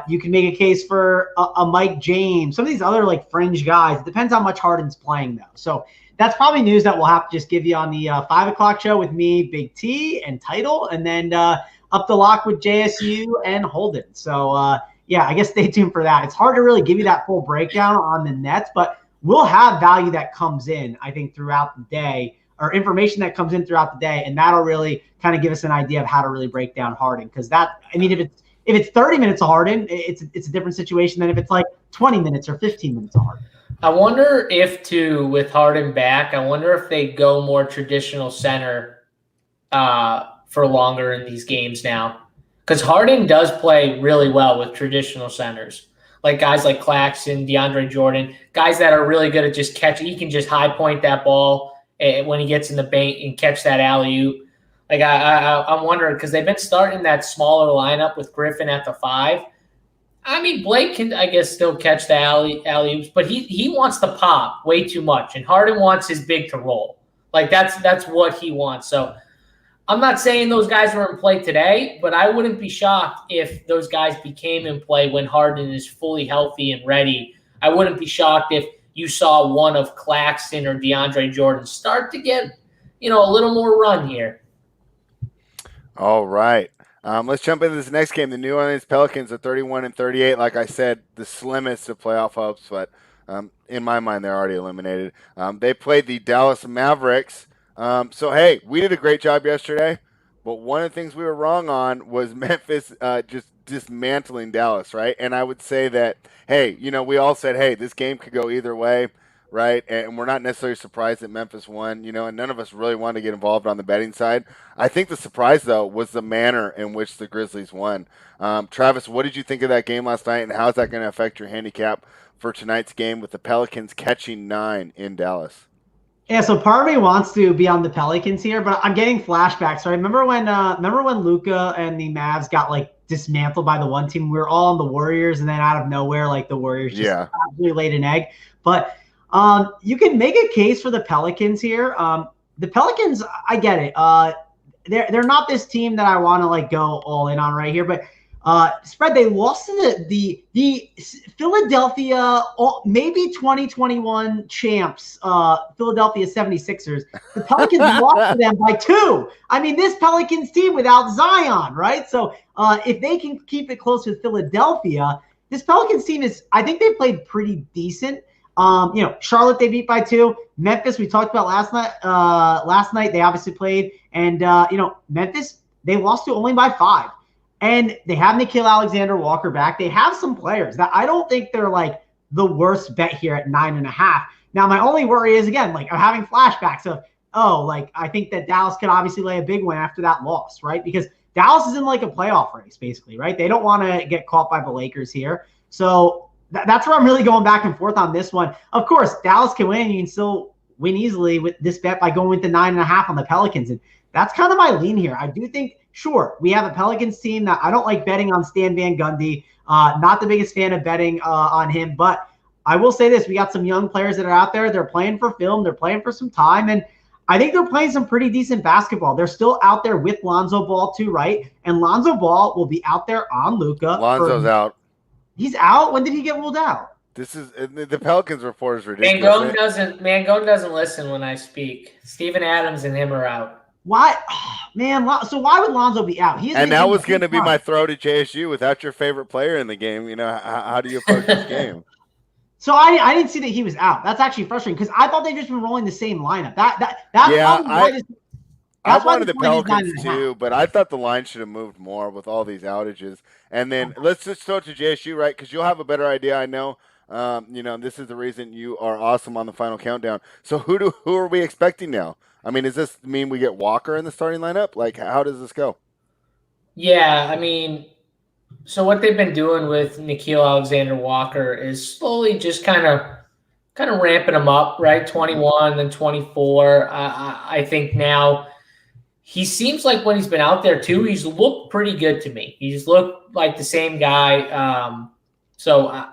Speaker 2: You can make a case for a Mike James, some of these other like fringe guys. It depends how much Harden's playing though. So that's probably news that we'll have to just give you on the 5 o'clock show with me, Big T, and Title, and then up the lock with JSU and Holden. So I guess stay tuned for that. It's hard to really give you that full breakdown on the Nets, but we'll have value that comes in, I think, throughout the day, or information that comes in throughout the day, and that'll really kind of give us an idea of how to really break down Harden. Because if it's 30 minutes of Harden, it's a different situation than if it's like 20 minutes or 15 minutes of Harden.
Speaker 3: I wonder if, too, with Harden back, I wonder if they go more traditional center for longer in these games now. Because Harden does play really well with traditional centers. Like guys like Claxton, DeAndre Jordan, guys that are really good at just catching. He can just high point that ball when he gets in the paint and catch that alley-oop. Like I'm wondering, because they've been starting that smaller lineup with Griffin at the 5. I mean, Blake can, I guess, still catch the alley-oops, but he wants to pop way too much, and Harden wants his big to roll. Like that's what he wants. So I'm not saying those guys are in play today, but I wouldn't be shocked if those guys became in play when Harden is fully healthy and ready. I wouldn't be shocked if you saw one of Claxton or DeAndre Jordan start to get, a little more run here.
Speaker 1: All right. Let's jump into this next game. The New Orleans Pelicans are 31-38. Like I said, the slimmest of playoff hopes, but in my mind, they're already eliminated. They played the Dallas Mavericks. So, hey, we did a great job yesterday, but one of the things we were wrong on was Memphis just dismantling Dallas, right? And I would say that, hey, we all said, hey, this game could go either way, right? And we're not necessarily surprised that Memphis won, and none of us really wanted to get involved on the betting side. I think the surprise, though, was the manner in which the Grizzlies won. Travis, what did you think of that game last night, and how is that going to affect your handicap for tonight's game with the Pelicans catching 9 in Dallas?
Speaker 2: Yeah, so part of me wants to be on the Pelicans here, but I'm getting flashbacks. So I remember when Luka and the Mavs got like dismantled by the one team. We were all on the Warriors, and then out of nowhere, like the Warriors just absolutely laid an egg. But You can make a case for the Pelicans here. The Pelicans, I get it. They're not this team that I want to like go all in on right here, but spread they lost to the Philadelphia, maybe 2021 champs, Philadelphia 76ers. The Pelicans lost to them by 2. I mean, this Pelicans team without Zion, right? So if they can keep it close with Philadelphia, this Pelicans team is, I think they played pretty decent. Charlotte they beat by 2. Memphis we talked about last night. Last night they obviously played, and Memphis they lost to only by 5. And they have Nickeil Alexander-Walker back. They have some players that I don't think they're like the worst bet here at 9.5. Now my only worry is again like I'm having flashbacks of I think that Dallas could obviously lay a big win after that loss, right? Because Dallas is in like a playoff race basically, right? They don't want to get caught by the Lakers here, so. That's where I'm really going back and forth on this one. Of course, Dallas can win. You can still win easily with this bet by going with the 9.5 on the Pelicans. And that's kind of my lean here. I do think, sure, we have a Pelicans team that I don't like betting on Stan Van Gundy. Not the biggest fan of betting on him. But I will say this. We got some young players that are out there. They're playing for film. They're playing for some time. And I think they're playing some pretty decent basketball. They're still out there with Lonzo Ball too, right? And Lonzo Ball will be out there on Luka.
Speaker 1: Lonzo's out.
Speaker 2: He's out? When did he get ruled out?
Speaker 1: This is the Pelicans report is ridiculous.
Speaker 3: Mangone doesn't listen when I speak. Steven Adams and him are out.
Speaker 2: Why, man? So why would Lonzo be out?
Speaker 1: And that was going to be my throw to JSU. Without your favorite player in the game, how do you approach this game?
Speaker 2: So I didn't see that he was out. That's actually frustrating because I thought they'd just been rolling the same lineup.
Speaker 1: I wanted the Pelicans too, but I thought the line should have moved more with all these outages. And then let's just throw it to JSU, right? Because you'll have a better idea. I know. This is the reason you are awesome on the final countdown. So who are we expecting now? I mean, does this mean we get Walker in the starting lineup? Like, how does this go?
Speaker 3: Yeah, I mean, so what they've been doing with Nickeil Alexander-Walker is slowly just kind of ramping him up, right? 21, then 24. I think now. He seems like when he's been out there too, he's looked pretty good to me. He's looked like the same guy. So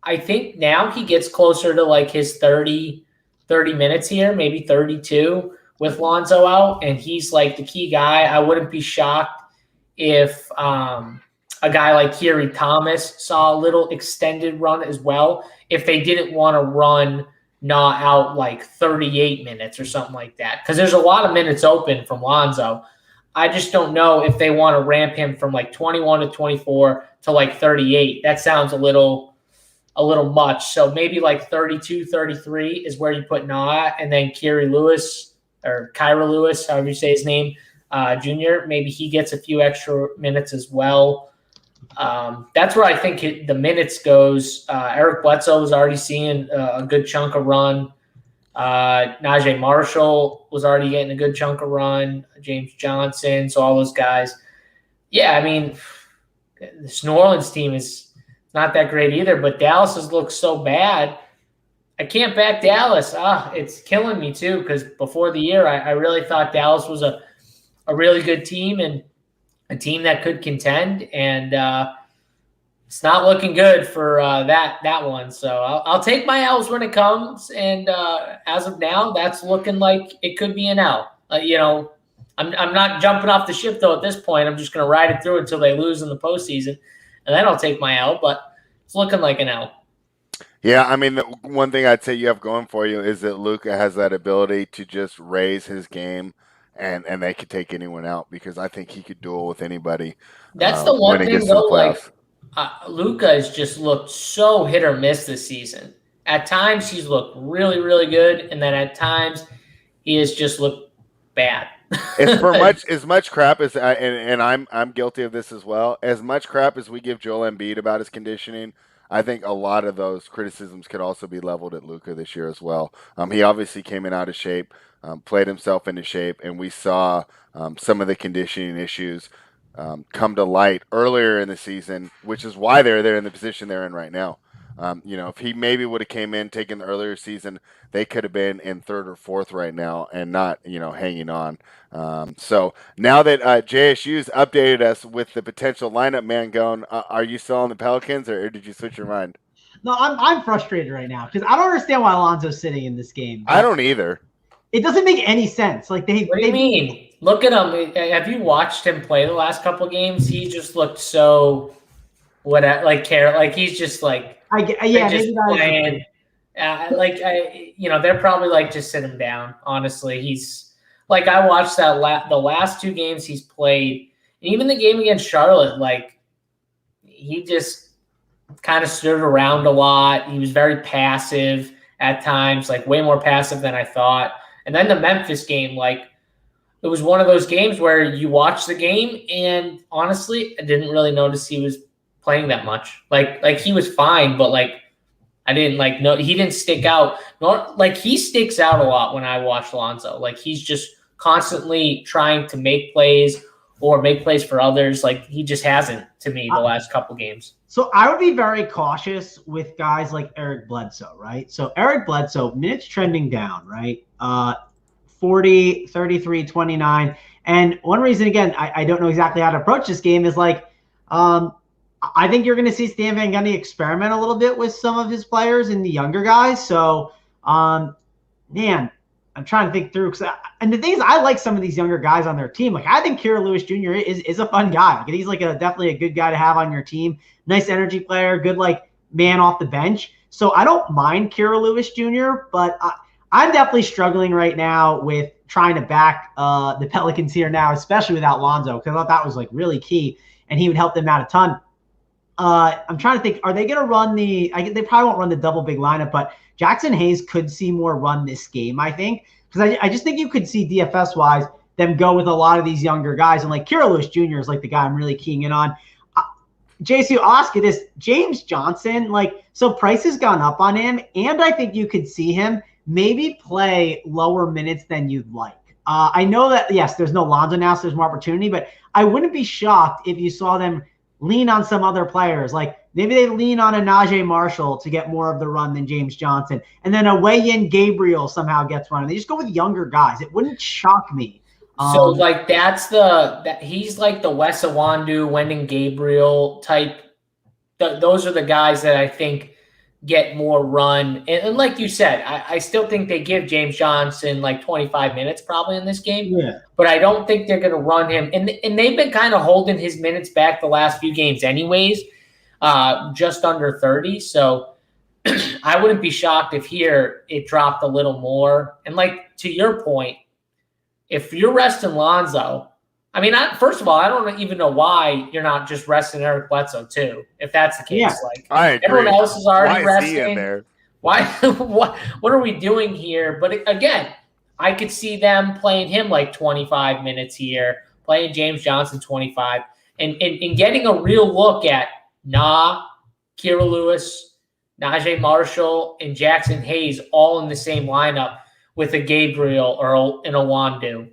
Speaker 3: I think now he gets closer to like his 30 minutes here, maybe 32 with Lonzo out, and he's like the key guy. I wouldn't be shocked if a guy like Kiri Thomas saw a little extended run as well, if they didn't want to run not out like 38 minutes or something like that. Because there's a lot of minutes open from Lonzo. I just don't know if they want to ramp him from like 21 to 24 to like 38. That sounds a little much. So maybe like 32, 33 is where you put Nah, and then Kyra Lewis, however you say his name, Junior. Maybe he gets a few extra minutes as well. That's where I think the minutes goes. Eric Bledsoe was already seeing a good chunk of run. Najee Marshall was already getting a good chunk of run. James Johnson, so all those guys. Yeah, I mean, this New Orleans team is not that great either, but Dallas has looked so bad. I can't back Dallas. It's killing me too, because before the year, I really thought Dallas was a really good team and a team that could contend, and it's not looking good for that one. So I'll take my L's when it comes, and as of now, that's looking like it could be an L. I'm not jumping off the ship though at this point. I'm just going to ride it through until they lose in the postseason, and then I'll take my L. But it's looking like an L.
Speaker 1: Yeah, I mean, the one thing I'd say you have going for you is that Luka has that ability to just raise his game. And they could take anyone out because I think he could duel with anybody.
Speaker 3: That's the one thing though. Like Luka has just looked so hit or miss this season. At times he's looked really, really good, and then at times he has just looked bad.
Speaker 1: It's for as much crap as and I'm guilty of this as well. As much crap as we give Joel Embiid about his conditioning, I think a lot of those criticisms could also be leveled at Luka this year as well. He obviously came in out of shape. Played himself into shape, and we saw some of the conditioning issues come to light earlier in the season, which is why they're in the position they're in right now. If he maybe would have came in, taken the earlier season, they could have been in third or fourth right now and not, hanging on. So now that JSU's updated us with the potential lineup, Mangone, are you still on the Pelicans or did you switch your mind?
Speaker 2: No, I'm frustrated right now because I don't understand why Alonzo's sitting in this game.
Speaker 1: I don't either.
Speaker 2: It doesn't make any sense. Like
Speaker 3: What do you mean? Look at him. Have you watched him play the last couple of games? He just looked so he's just like
Speaker 2: maybe
Speaker 3: playing. They're probably like just sit him down. Honestly, he's like I watched the last two games he's played, and even the game against Charlotte. Like he just kind of stood around a lot. He was very passive at times, like way more passive than I thought. And then the Memphis game, like it was one of those games where you watch the game, and honestly, I didn't really notice he was playing that much. Like he was fine, but like I didn't he didn't stick out. Nor like he sticks out a lot when I watch Lonzo. Like he's just constantly trying to make plays or make plays for others. Like he just hasn't to me the last couple games.
Speaker 2: So I would be very cautious with guys like Eric Bledsoe, right? So Eric Bledsoe, minutes trending down, right? 40, 33, 29. And one reason, again, I don't know exactly how to approach this game is like, I think you're going to see Stan Van Gundy experiment a little bit with some of his players and the younger guys. So, man, I'm trying to think through. And the thing is, I like some of these younger guys on their team. Like, I think Kira Lewis Jr. is a fun guy. Like, he's like definitely a good guy to have on your team. Nice energy player, good like man off the bench. So I don't mind Kira Lewis Jr., but I'm definitely struggling right now with trying to back the Pelicans here now, especially without Lonzo, because I thought that was like really key, and he would help them out a ton. I'm trying to think, are they going to run they probably won't run the double big lineup, but Jackson Hayes could see more run this game, I think, because I just think you could see DFS-wise them go with a lot of these younger guys, and like Kira Lewis Jr. is like the guy I'm really keying in on. JSU, I'll ask you this. James Johnson, so price has gone up on him, and I think you could see him maybe play lower minutes than you'd like. I know that, yes, there's no Lonzo now, so there's more opportunity, but I wouldn't be shocked if you saw them lean on some other players. Like maybe they lean on a Najee Marshall to get more of the run than James Johnson. And then a weigh-in Gabriel somehow gets run. They just go with younger guys. It wouldn't shock me.
Speaker 3: So like he's like the Wes Iwundu, Wendy Gabriel type. Those are the guys that I think get more run. And like you said, I still think they give James Johnson like 25 minutes probably in this game.
Speaker 2: Yeah.
Speaker 3: But I don't think they're going to run him. And they've been kind of holding his minutes back the last few games anyways, just under 30. So I wouldn't be shocked if here it dropped a little more. And like to your point, if you're resting Lonzo, I mean, first of all, I don't even know why you're not just resting Eric Bledsoe too. If that's the case,
Speaker 2: yeah,
Speaker 3: like
Speaker 1: I agree.
Speaker 3: Everyone else is already resting.
Speaker 1: In there?
Speaker 3: Why? What are we doing here? But again, I could see them playing him like 25 minutes here, playing James Johnson 25, and getting a real look at Kira Lewis, Najee Marshall, and Jackson Hayes all in the same lineup with a Gabriel or an Iwundu.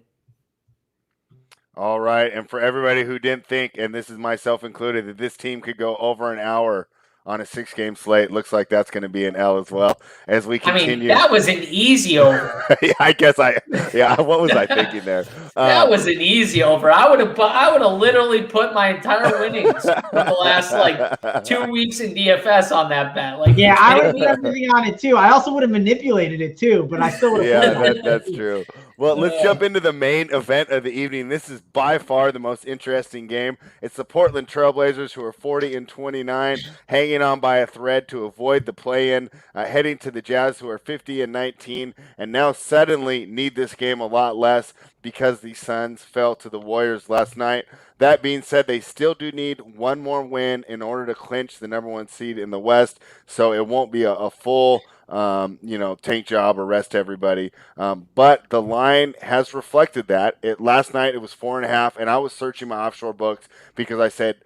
Speaker 1: All right, and for everybody who didn't think, and this is myself included, that this team could go over an hour on a 6-game slate, looks like that's going to be an L as well as we continue.
Speaker 3: I mean, that was an easy over.
Speaker 1: Yeah, I guess what was I thinking there?
Speaker 3: That was an easy over. I would have literally put my entire winnings for the last 2 weeks in DFS on that bet.
Speaker 2: Yeah, I would have put everything on it too. I also would have manipulated it too, but I still would have.
Speaker 1: Yeah, that's true. Well, let's jump into the main event of the evening. This is by far the most interesting game. It's the Portland Trailblazers, who are 40-29, hanging on by a thread to avoid the play-in, heading to the Jazz, who are 50-19, and now suddenly need this game a lot less because the Suns fell to the Warriors last night. That being said, they still do need one more win in order to clinch the #1 seed in the West, so it won't be a full tank job or rest everybody. But the line has reflected that. Last night it was 4.5, and I was searching my offshore books because I said,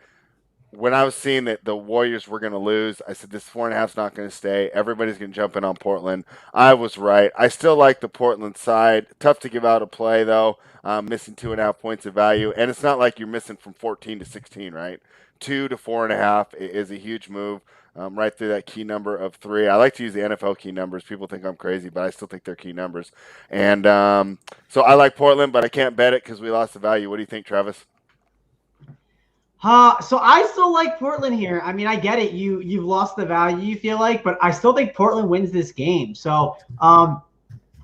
Speaker 1: when I was seeing that the Warriors were going to lose, I said, this 4.5 is not going to stay. Everybody's going to jump in on Portland. I was right. I still like the Portland side. Tough to give out a play, though. Missing 2.5 points of value. And it's not like you're missing from 14 to 16, right? 2 to 4.5 is a huge move. Right through that key number of 3. I like to use the NFL key numbers. People think I'm crazy, but I still think they're key numbers. And so I like Portland, but I can't bet it because we lost the value. What do you think, Travis?
Speaker 2: So I still like Portland here. I mean, I get it. You've lost the value, you feel like, but I still think Portland wins this game. So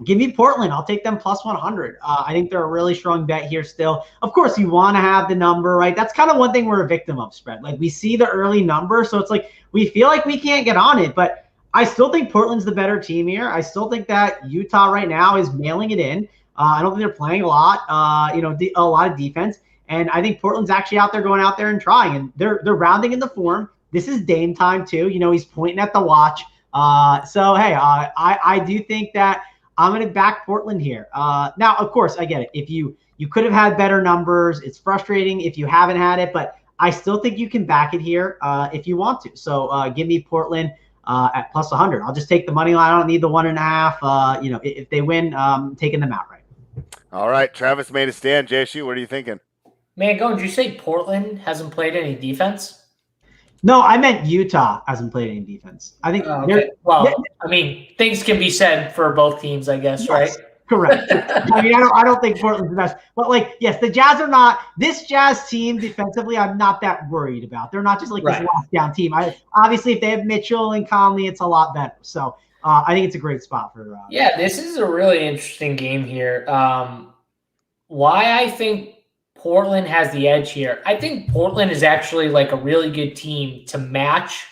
Speaker 2: give me Portland. I'll take them plus 100. I think they're a really strong bet here still. Of course, you want to have the number, right? That's kind of one thing we're a victim of, spread. Like, we see the early number, so it's like we feel like we can't get on it. But I still think Portland's the better team here. I still think that Utah right now is mailing it in. I don't think they're playing a lot, a lot of defense. And I think Portland's actually going out there and trying. And they're rounding in the form. This is Dame time, too. He's pointing at the watch. So, hey, I do think that I'm going to back Portland here. Now, of course, I get it. If you could have had better numbers, it's frustrating if you haven't had it, but I still think you can back it here if you want to. So give me Portland at plus 100. I'll just take the money line. I don't need the 1.5. If they win, taking them outright.
Speaker 1: All right, Travis made a stand. JSU, what are you thinking?
Speaker 3: Mangone, did you say Portland hasn't played any defense?
Speaker 2: No, I meant Utah hasn't played any defense. I think.
Speaker 3: Okay. Well, I mean, things can be said for both teams, I guess, yes, right?
Speaker 2: Correct. I mean, I don't think Portland's the best, but yes, the Jazz are not. This Jazz team defensively, I'm not that worried about. They're not just like this lockdown team. Obviously, if they have Mitchell and Conley, it's a lot better. So I think it's a great spot for.
Speaker 3: Yeah, this is a really interesting game here. Why I think Portland has the edge here. I think Portland is actually like a really good team to match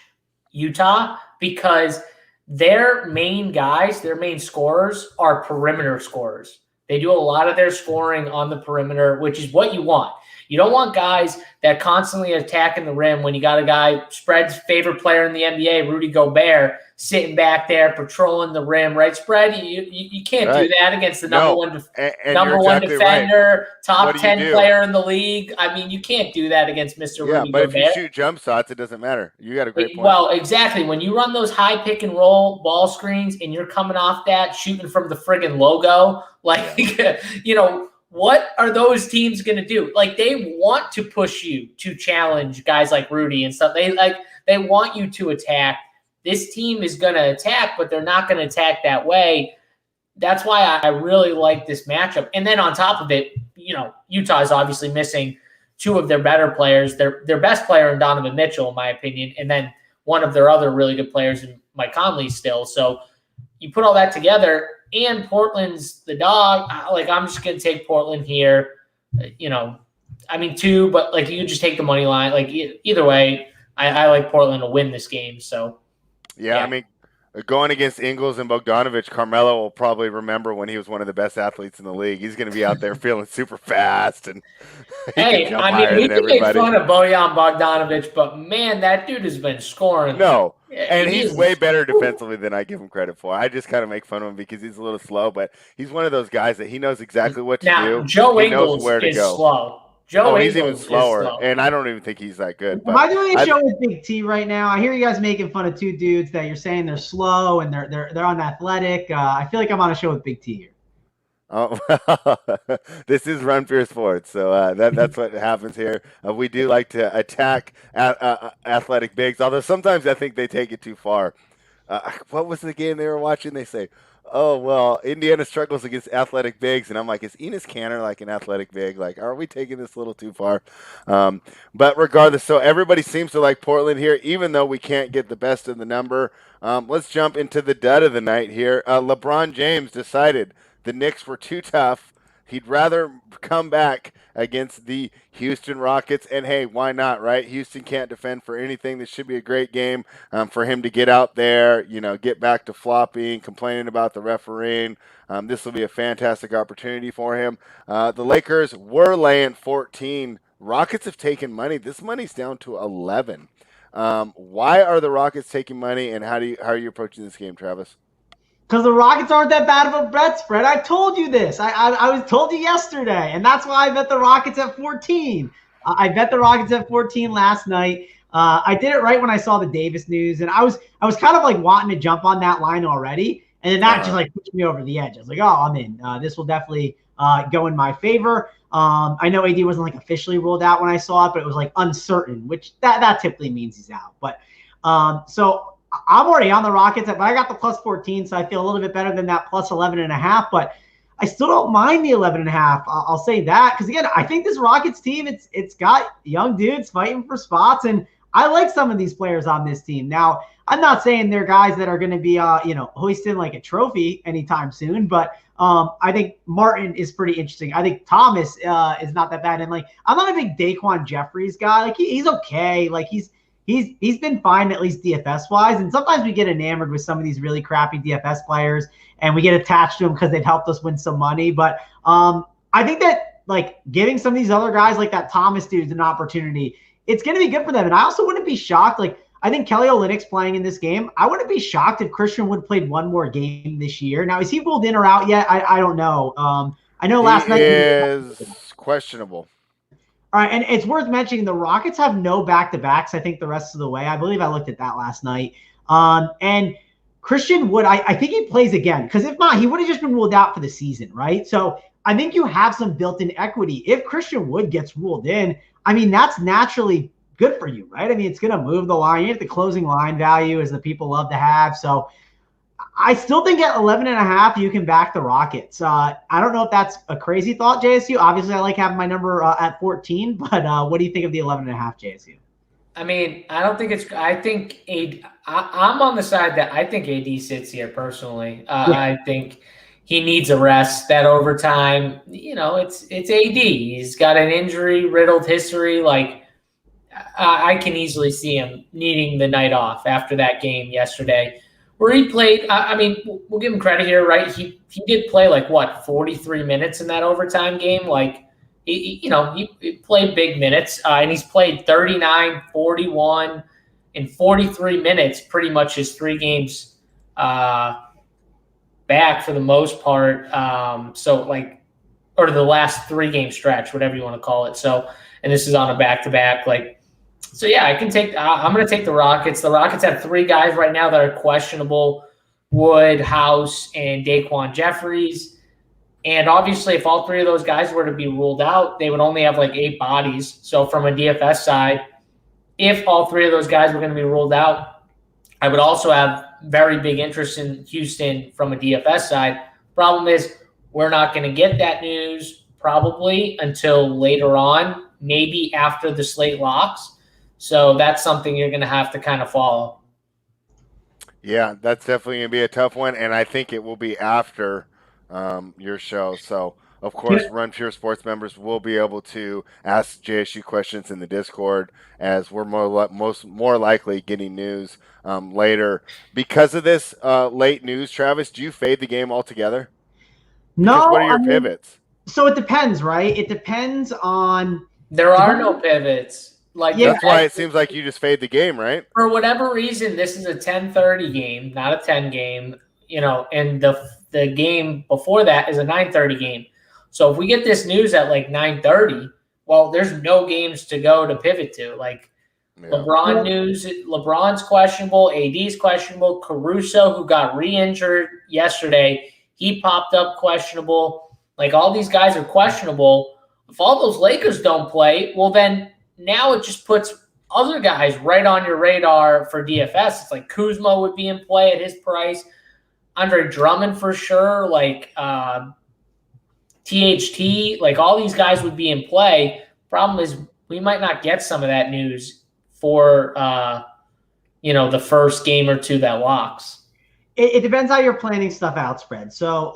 Speaker 3: Utah because their main guys, their main scorers are perimeter scorers. They do a lot of their scoring on the perimeter, which is what you want. You don't want guys that constantly attacking the rim when you got a guy, Spread's favorite player in the NBA, Rudy Gobert, sitting back there patrolling the rim, right? Spread, you can't do that against the number one defender, top 10 player in the league. I mean, you can't do that against Mr. Rudy Gobert.
Speaker 1: But if you shoot jump shots, it doesn't matter. You got a great point.
Speaker 3: Well, exactly. When you run those high pick and roll ball screens and you're coming off that, shooting from the friggin' logo, what are those teams going to do? Like, they want to push you to challenge guys like Rudy and stuff. They want you to attack. This team is going to attack, but they're not going to attack that way. That's why I really like this matchup. And then on top of it, Utah is obviously missing two of their better players. Their best player in Donovan Mitchell, in my opinion, and then one of their other really good players in Mike Conley still. So you put all that together, and Portland's the dog. I'm just going to take Portland here. Two, but you just take the money line. Either way, I like Portland to win this game. So,
Speaker 1: yeah. I mean, going against Ingles and Bogdanovich, Carmelo will probably remember when he was one of the best athletes in the league. He's going to be out there feeling super fast. And
Speaker 3: we can make fun of Bojan Bogdanovich, but man, that dude has been scoring.
Speaker 1: No. And he's way better defensively than I give him credit for. I just kind of make fun of him because he's a little slow, but he's one of those guys that he knows exactly what to do.
Speaker 3: Joe Ingles is slow.
Speaker 1: He's even slower, and I don't even think he's that good.
Speaker 2: Am I doing a show with Big T right now? I hear you guys making fun of two dudes that you're saying they're slow and they're unathletic. I feel like I'm on a show with Big T here.
Speaker 1: Oh, this is Run Fear Sports, so that's what happens here. We do like to attack athletic bigs, although sometimes I think they take it too far. What was the game they were watching? They say, oh, well, Indiana struggles against athletic bigs, and I'm like, is Enes Kanter like an athletic big? Are we taking this a little too far? But regardless, so everybody seems to like Portland here, even though we can't get the best of the number. Let's jump into the dud of the night here. LeBron James decided the Knicks were too tough. He'd rather come back against the Houston Rockets. And, hey, why not, right? Houston can't defend for anything. This should be a great game for him to get out there, get back to flopping, complaining about the refereeing. This will be a fantastic opportunity for him. The Lakers were laying 14. Rockets have taken money. This money's down to 11. Why are the Rockets taking money, and how are you approaching this game, Travis?
Speaker 2: Because the Rockets aren't that bad of a bet spread. I told you this. I was told you yesterday, and that's why I bet the Rockets at 14. I bet the Rockets at 14 last night. I did it right when I saw the Davis news, and I was kind of wanting to jump on that line already, and then that just pushed me over the edge. I was like, oh, I'm in. This will definitely go in my favor. I know AD wasn't officially ruled out when I saw it, but it was uncertain, which that typically means he's out. But so I'm already on the Rockets, but I got the plus 14, so I feel a little bit better than that plus 11.5. But I still don't mind the 11.5. I'll say that because again, I think this Rockets team, it's got young dudes fighting for spots, and I like some of these players on this team. Now, I'm not saying they're guys that are going to be, hoisting like a trophy anytime soon, but I think Martin is pretty interesting. I think Thomas is not that bad, and like I'm not a big Daquan Jeffries guy. Like he's okay. Like he's been fine at least DFS wise, and sometimes we get enamored with some of these really crappy DFS players, and we get attached to them because they've helped us win some money. But I think that like giving some of these other guys like that Thomas dude's an opportunity, it's going to be good for them. And I also wouldn't be shocked. Like I think Kelly Olynyk's playing in this game. I wouldn't be shocked if Christian Wood played one more game this year. Now, is he ruled in or out yet? I don't know. I know last night
Speaker 1: he is questionable.
Speaker 2: All right, and it's worth mentioning the Rockets have no back-to-backs, I think, the rest of the way. I believe I looked at that last night. And Christian Wood, I think he plays again, because if not, he would have just been ruled out for the season, right? So I think you have some built-in equity. If Christian Wood gets ruled in, I mean, that's naturally good for you, right? I mean, it's going to move the line. You have the closing line value as the people love to have. So I still think at 11.5, you can back the Rockets. I don't know if that's a crazy thought, JSU. Obviously, I like having my number at 14, but what do you think of the 11.5, JSU?
Speaker 3: I mean, I don't think it's – I think I'm on the side that I think AD sits here personally. I think he needs a rest. That overtime, it's AD. He's got an injury-riddled history. Like, I can easily see him needing the night off after that game yesterday, where he played. I mean, we'll give him credit here, right? He did play 43 minutes in that overtime game. Like, he played big minutes, and he's played 39, 41, and 43 minutes pretty much his 3 games back for the most part. Or the last 3-game stretch, whatever you want to call it. So, and this is on a back-to-back, So, yeah, I'm going to take the Rockets. The Rockets have 3 guys right now that are questionable: Wood, House, and Daquan Jeffries. And obviously, if all 3 of those guys were to be ruled out, they would only have 8 bodies. So from a DFS side, if all 3 of those guys were going to be ruled out, I would also have very big interest in Houston from a DFS side. Problem is, we're not going to get that news probably until later on, maybe after the slate locks. So that's something you're going to have to kind of follow.
Speaker 1: Yeah, that's definitely going to be a tough one, and I think it will be after your show. So, of course, Run Pure Sports members will be able to ask JSU questions in the Discord, as we're more likely getting news later. Because of this late news, Travis, do you fade the game altogether?
Speaker 2: No.
Speaker 1: What are your pivots?
Speaker 2: So it depends, right? It depends on –
Speaker 3: There are no pivots.
Speaker 1: That's why it seems like you just fade the game, right?
Speaker 3: For whatever reason, this is a 10:30 game, not a 10 game, and the game before that is a 9:30 game. So if we get this news at 9:30, well, there's no games to go to pivot to. LeBron news, LeBron's questionable, AD's questionable, Caruso, who got re-injured yesterday, he popped up questionable. All these guys are questionable. If all those Lakers don't play, well then now it just puts other guys right on your radar for DFS. It's Kuzma would be in play at his price. Andre Drummond for sure. THT. All these guys would be in play. Problem is we might not get some of that news for, the first game or 2 that locks.
Speaker 2: It depends how you're planning stuff out, Spread. So,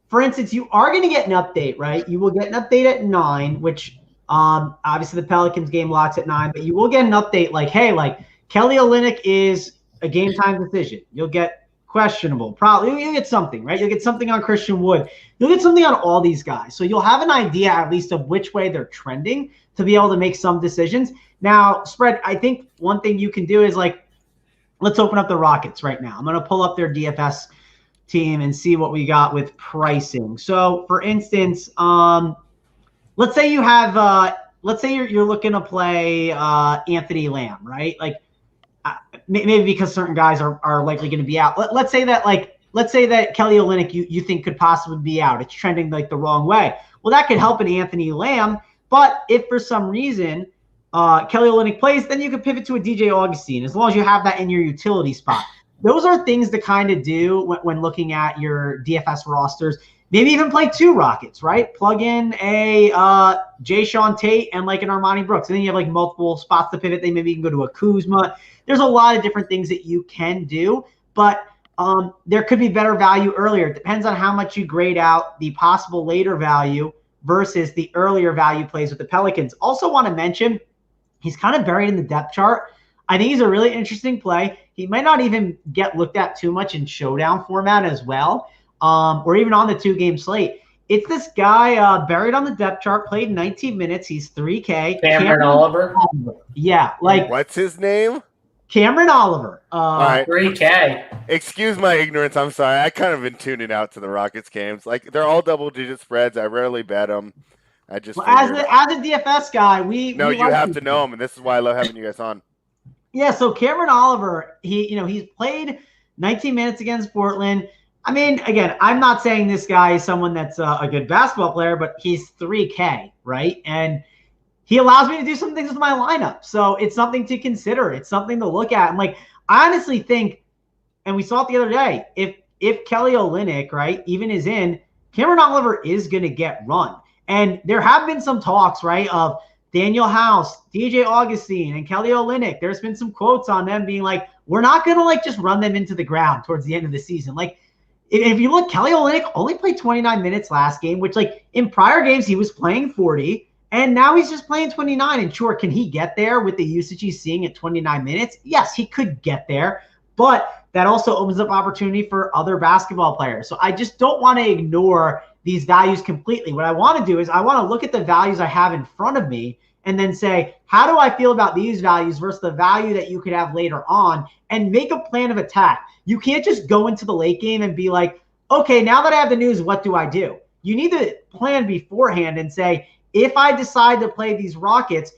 Speaker 2: for instance, you are going to get an update, right? You will get an update at 9, which obviously the Pelicans game locks at 9, but you will get an update hey, Kelly Olynyk is a game time decision. You'll get questionable. Probably you'll get something, right? You'll get something on Christian Wood. You'll get something on all these guys. So you'll have an idea at least of which way they're trending to be able to make some decisions. Now, Spread, I think one thing you can do is let's open up the Rockets right now. I'm going to pull up their DFS team and see what we got with pricing. So, for instance, let's say you have, let's say you're looking to play Anthony Lamb, right? Maybe because certain guys are likely going to be out. Let's say that Kelly Olynyk you think could possibly be out. It's trending the wrong way. Well, that could help an Anthony Lamb. But if for some reason Kelly Olynyk plays, then you could pivot to a DJ Augustine as long as you have that in your utility spot. Those are things to kind of do when looking at your DFS rosters. Maybe even play 2 Rockets, right? Plug in a Jay Sean Tate and like an Armani Brooks. And then you have like multiple spots to pivot. They maybe you can go to a Kuzma. There's a lot of different things that you can do, but there could be better value earlier. It depends on how much you grade out the possible later value versus the earlier value plays with the Pelicans. Also want to mention, he's kind of buried in the depth chart. I think he's a really interesting play. He might not even get looked at too much in showdown format as well, or even on the 2-game slate. It's this guy buried on the depth chart, played 19 minutes. He's 3K.
Speaker 3: Cameron Oliver.
Speaker 2: Yeah. Like,
Speaker 1: what's his name?
Speaker 2: Cameron Oliver.
Speaker 1: All right.
Speaker 3: 3K.
Speaker 1: Excuse my ignorance. I'm sorry. I kind of been tuning out to the Rockets games. Like, they're all double-digit spreads. I rarely bet them. I just
Speaker 2: as a DFS guy, we
Speaker 1: have to know him, and this is why I love having you guys on.
Speaker 2: Yeah. So Cameron Oliver, he's played 19 minutes against Portland. I mean, again, I'm not saying this guy is someone that's a good basketball player, but he's 3K, right? And he allows me to do some things with my lineup. So it's something to consider. It's something to look at. And like, I honestly think, and we saw it the other day, if Kelly Olynyk, right, even is in, Cameron Oliver is going to get run. And there have been some talks, right, of Daniel House, DJ Augustine, and Kelly Olynyk. There's been some quotes on them being like, we're not going to like just run them into the ground towards the end of the season. Like, if you look, Kelly Olynyk only played 29 minutes last game, which like in prior games he was playing 40. And now he's just playing 29. And sure, can he get there with the usage he's seeing at 29 minutes? Yes, he could get there. But that also opens up opportunity for other basketball players. So I just don't want to ignore these values completely. What I want to do is I want to look at the values I have in front of me and then say, how do I feel about these values versus the value that you could have later on, and make a plan of attack. You can't just go into the late game and be like, okay, now that I have the news, what do I do? You need to plan beforehand and say, if I decide to play these Rockets,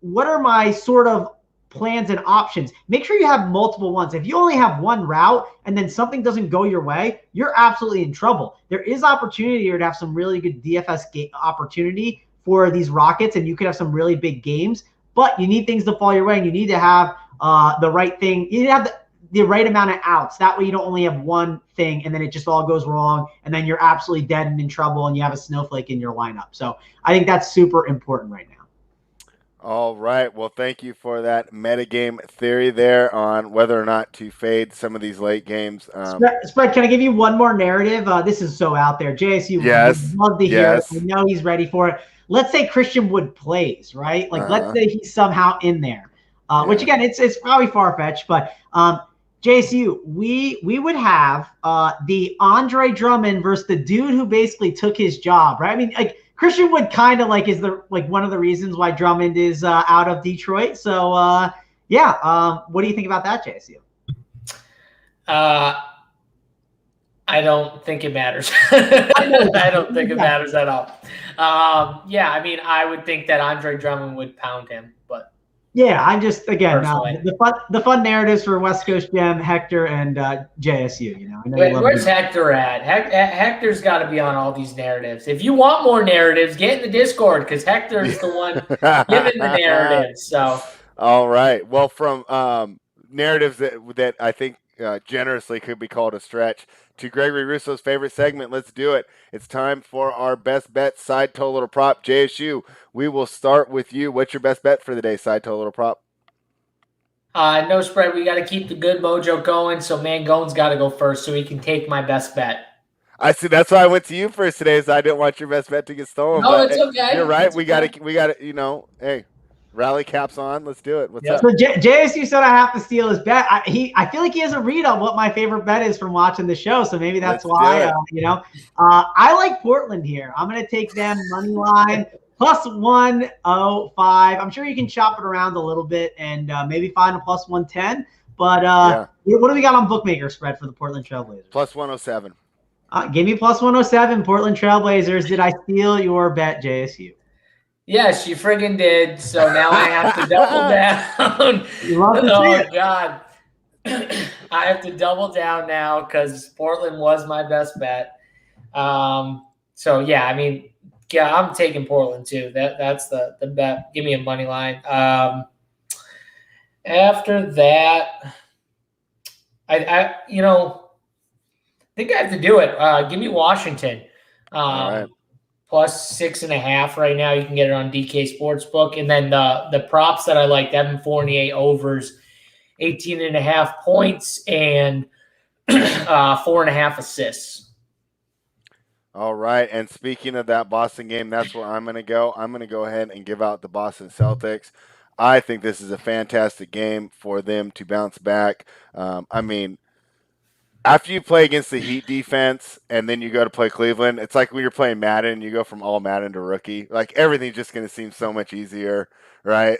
Speaker 2: what are my sort of plans and options? Make sure you have multiple ones. If you only have one route and then something doesn't go your way, you're absolutely in trouble. There is opportunity here to have some really good DFS opportunity for these Rockets, and you could have some really big games, but you need things to fall your way, and you need to have the right thing. You need to have the right amount of outs. That way you don't only have one thing and then it just all goes wrong and then you're absolutely dead and in trouble and you have a snowflake in your lineup. So I think that's super important right now.
Speaker 1: All right. Well, thank you for that metagame theory there on whether or not to fade some of these late games.
Speaker 2: Spread, can I give you one more narrative? This is so out there. JSU,
Speaker 1: yes,
Speaker 2: would love to hear it. I know he's ready for it. Let's say Christian Wood plays, right? Like, let's say he's somehow in there, which, again, it's probably far-fetched, but JSU, we would have the Andre Drummond versus the dude who basically took his job, right? I mean, like, Christian Wood kind of like is the one of the reasons why Drummond is out of Detroit. So what do you think about that, JSU?
Speaker 3: I don't think it matters. I don't think it matters at all. I mean, I would think that Andre Drummond would pound him, but
Speaker 2: yeah, I'm just again the fun narratives for West Coast Gem, Hector, and JSU. You know, I know
Speaker 3: where's Hector at? Hector's got to be on all these narratives. If you want more narratives, get in the Discord because Hector's the one giving the narratives. So,
Speaker 1: all right. Well, from narratives that I think generously could be called a stretch to Gregory Russo's favorite segment, let's do it. It's time for our best bet side total or prop. JSU, we will start with you. What's your best bet for the day, side total or prop?
Speaker 3: No spread. We got to keep the good mojo going, so Mangone's got to go first so he can take my best bet.
Speaker 1: I see. That's why I went to you first today, is I didn't want your best bet to get stolen.
Speaker 3: No, it's okay.
Speaker 1: You're right. We got to, you know, hey, rally caps on. Let's do it. What's up?
Speaker 2: So JSU said I have to steal his bet. I feel like he has a read on what my favorite bet is from watching the show. So maybe that's why, I like Portland here. I'm going to take them money line plus 105. I'm sure you can chop it around a little bit and maybe find a plus 110. But what do we got on bookmaker spread for the Portland Trailblazers?
Speaker 1: Plus 107.
Speaker 2: Give me plus 107, Portland Trailblazers. Did I steal your bet, JSU?
Speaker 3: Yes, you friggin' did. So now I have to double down. Oh, God. I have to double down now because Portland was my best bet. I'm taking Portland too. That's the bet. Give me a money line. After that, I think I have to do it. Give me Washington.
Speaker 1: All right.
Speaker 3: Plus 6.5 right now. You can get it on DK Sportsbook. And then the props that I like, Evan Fournier overs, 18.5 points and 4.5 assists.
Speaker 1: All right. And speaking of that Boston game, that's where I'm going to go. I'm going to go ahead and give out the Boston Celtics. I think this is a fantastic game for them to bounce back. I mean, after you play against the Heat defense and then you go to play Cleveland, it's like when you're playing Madden, you go from all Madden to rookie. Like everything's just going to seem so much easier, right?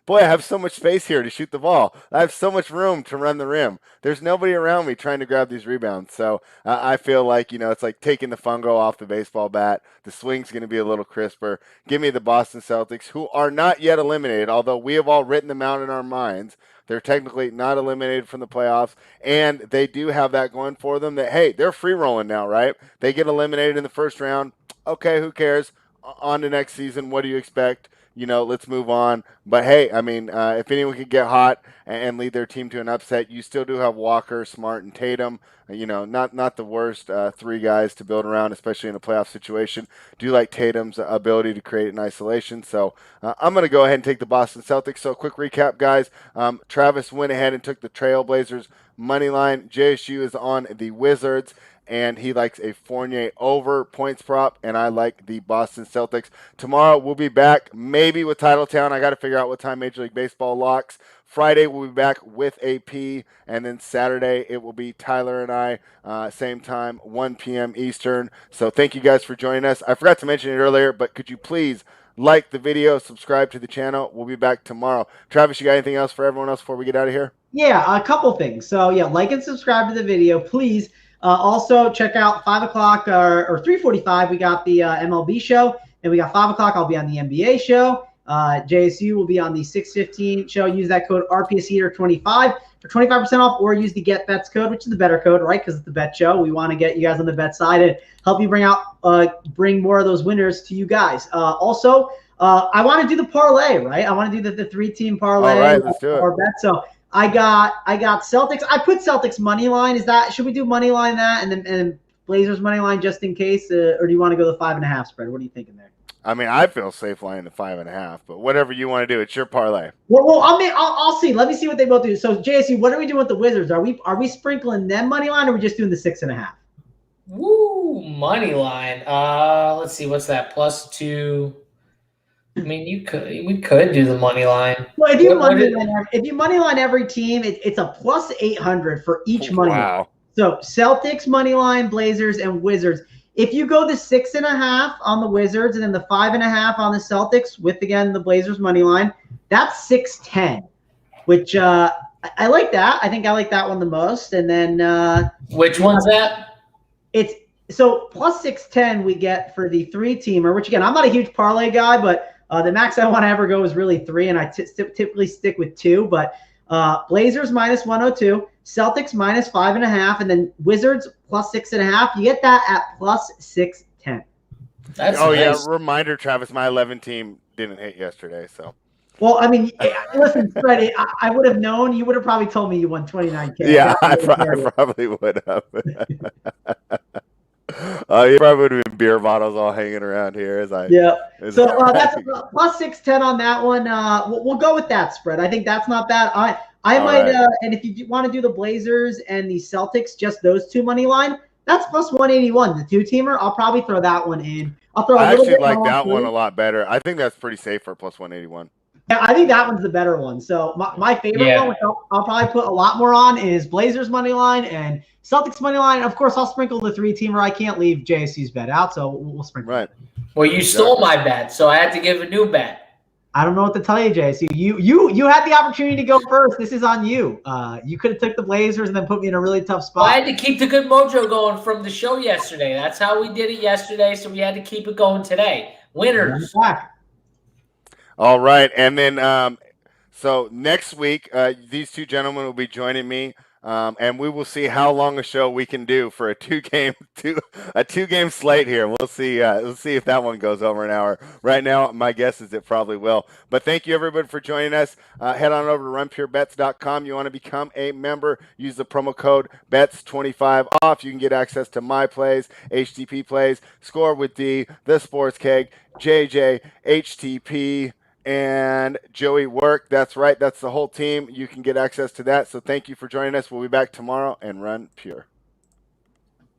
Speaker 1: Boy, I have so much space here to shoot the ball. I have so much room to run the rim. There's nobody around me trying to grab these rebounds. So I feel like, it's like taking the fungo off the baseball bat. The swing's going to be a little crisper. Give me the Boston Celtics, who are not yet eliminated, although we have all written them out in our minds. They're technically not eliminated from the playoffs, and they do have that going for them that, hey, they're free rolling now, right? They get eliminated in the first round. Okay, who cares? On to next season. What do you expect? Let's move on. But hey, I mean, if anyone can get hot and lead their team to an upset, you still do have Walker, Smart, and Tatum. Not the worst three guys to build around, especially in a playoff situation. Do like Tatum's ability to create in isolation. So I'm going to go ahead and take the Boston Celtics. So quick recap, guys. Travis went ahead and took the Trailblazers money line. JSU is on the Wizards, and he likes a Fournier over points prop, and I like the Boston Celtics. Tomorrow we'll be back, maybe with Titletown. I got to figure out what time Major League Baseball locks. Friday we'll be back with AP, and then Saturday it will be Tyler and I, same time, 1 p.m. Eastern. So thank you guys for joining us. I forgot to mention it earlier, but could you please like the video, subscribe to the channel. We'll be back tomorrow. Travis, you got anything else for everyone else before we get out of here?
Speaker 2: Yeah, a couple things. So yeah, like and subscribe to the video, please. Also check out 5 o'clock or 3:45. We got the MLB show, and we got 5 o'clock. I'll be on the NBA show. JSU will be on the 6:15 show. Use that code RPSHeater25 for 25% off, or use the Get Bets code, which is the better code, right? Because it's the bet show. We want to get you guys on the bet side and help you bring more of those winners to you guys. Also, I want to do the parlay, right? I want to do the 3-team parlay.
Speaker 1: All right, let's do it.
Speaker 2: Or bet. So I got Celtics. I put Celtics money line. Should we do money line that and then Blazers money line just in case, or do you want to go the 5.5 spread? What are you thinking there?
Speaker 1: I mean, I feel safe laying the 5.5, but whatever you want to do, it's your parlay.
Speaker 2: Well, I'll see. Let me see what they both do. So, JSU, what are we doing with the Wizards? Are we sprinkling them money line, or are we just doing the 6.5?
Speaker 3: Woo, money line. Let's see, what's that? +2. I mean, we could do the money line.
Speaker 2: Well, if you money line every team, it's a +800 for each money line. So Celtics money line, Blazers, and Wizards. If you go the 6.5 on the Wizards and then the 5.5 on the Celtics with, again, the Blazers money line, that's 610, which I like that. I think I like that one the most. And then
Speaker 3: which one's that?
Speaker 2: It's so +610 we get for the 3-teamer, which again, I'm not a huge parlay guy, but the max I want to ever go is really 3, and I typically stick with 2. But Blazers -102, Celtics -5.5, and then Wizards +6.5. You get that at +610.
Speaker 3: That's nice.
Speaker 1: Yeah. Reminder, Travis, my 11 team didn't hit yesterday, so.
Speaker 2: Well, I mean, listen, Freddie, I would have known. You would have probably told me you won 29K.
Speaker 1: Yeah, I probably would have. You probably would have been beer bottles all hanging around here as I.
Speaker 2: Yeah. So that's +610 on that one. We'll go with that spread. I think that's not bad. I might, and if you want to do the Blazers and the Celtics, just those two money line, that's +181. The 2-teamer, I'll probably throw that one in.
Speaker 1: I actually like that one a lot better. I think that's pretty safe for +181.
Speaker 2: Yeah, I think that one's the better one. So my favorite one, which I'll probably put a lot more on, is Blazers money line and Celtics money line. Of course, I'll sprinkle the 3-teamer. I can't leave JSU's bet out, so we'll sprinkle.
Speaker 1: Right.
Speaker 3: Well, you stole my bet, so I had to give a new bet.
Speaker 2: I don't know what to tell you, JSU. You had the opportunity to go first. This is on you. You could have took the Blazers and then put me in a really tough spot.
Speaker 3: Well, I had to keep the good mojo going from the show yesterday. That's how we did it yesterday, so we had to keep it going today. Winners.
Speaker 1: All right, and then so next week, these two gentlemen will be joining me And we will see how long a show we can do for a two game slate here. We'll see. Let's see if that one goes over an hour. Right now, my guess is it probably will. But thank you everybody for joining us. Head on over to runpurebets.com. You want to become a member? Use the promo code BETS25 off. You can get access to my plays, HTP plays, Score with D, the Sports Keg, JJ, HTP. And Joey Work. That's right. That's the whole team. You can get access to that. So thank you for joining us. We'll be back tomorrow and run pure.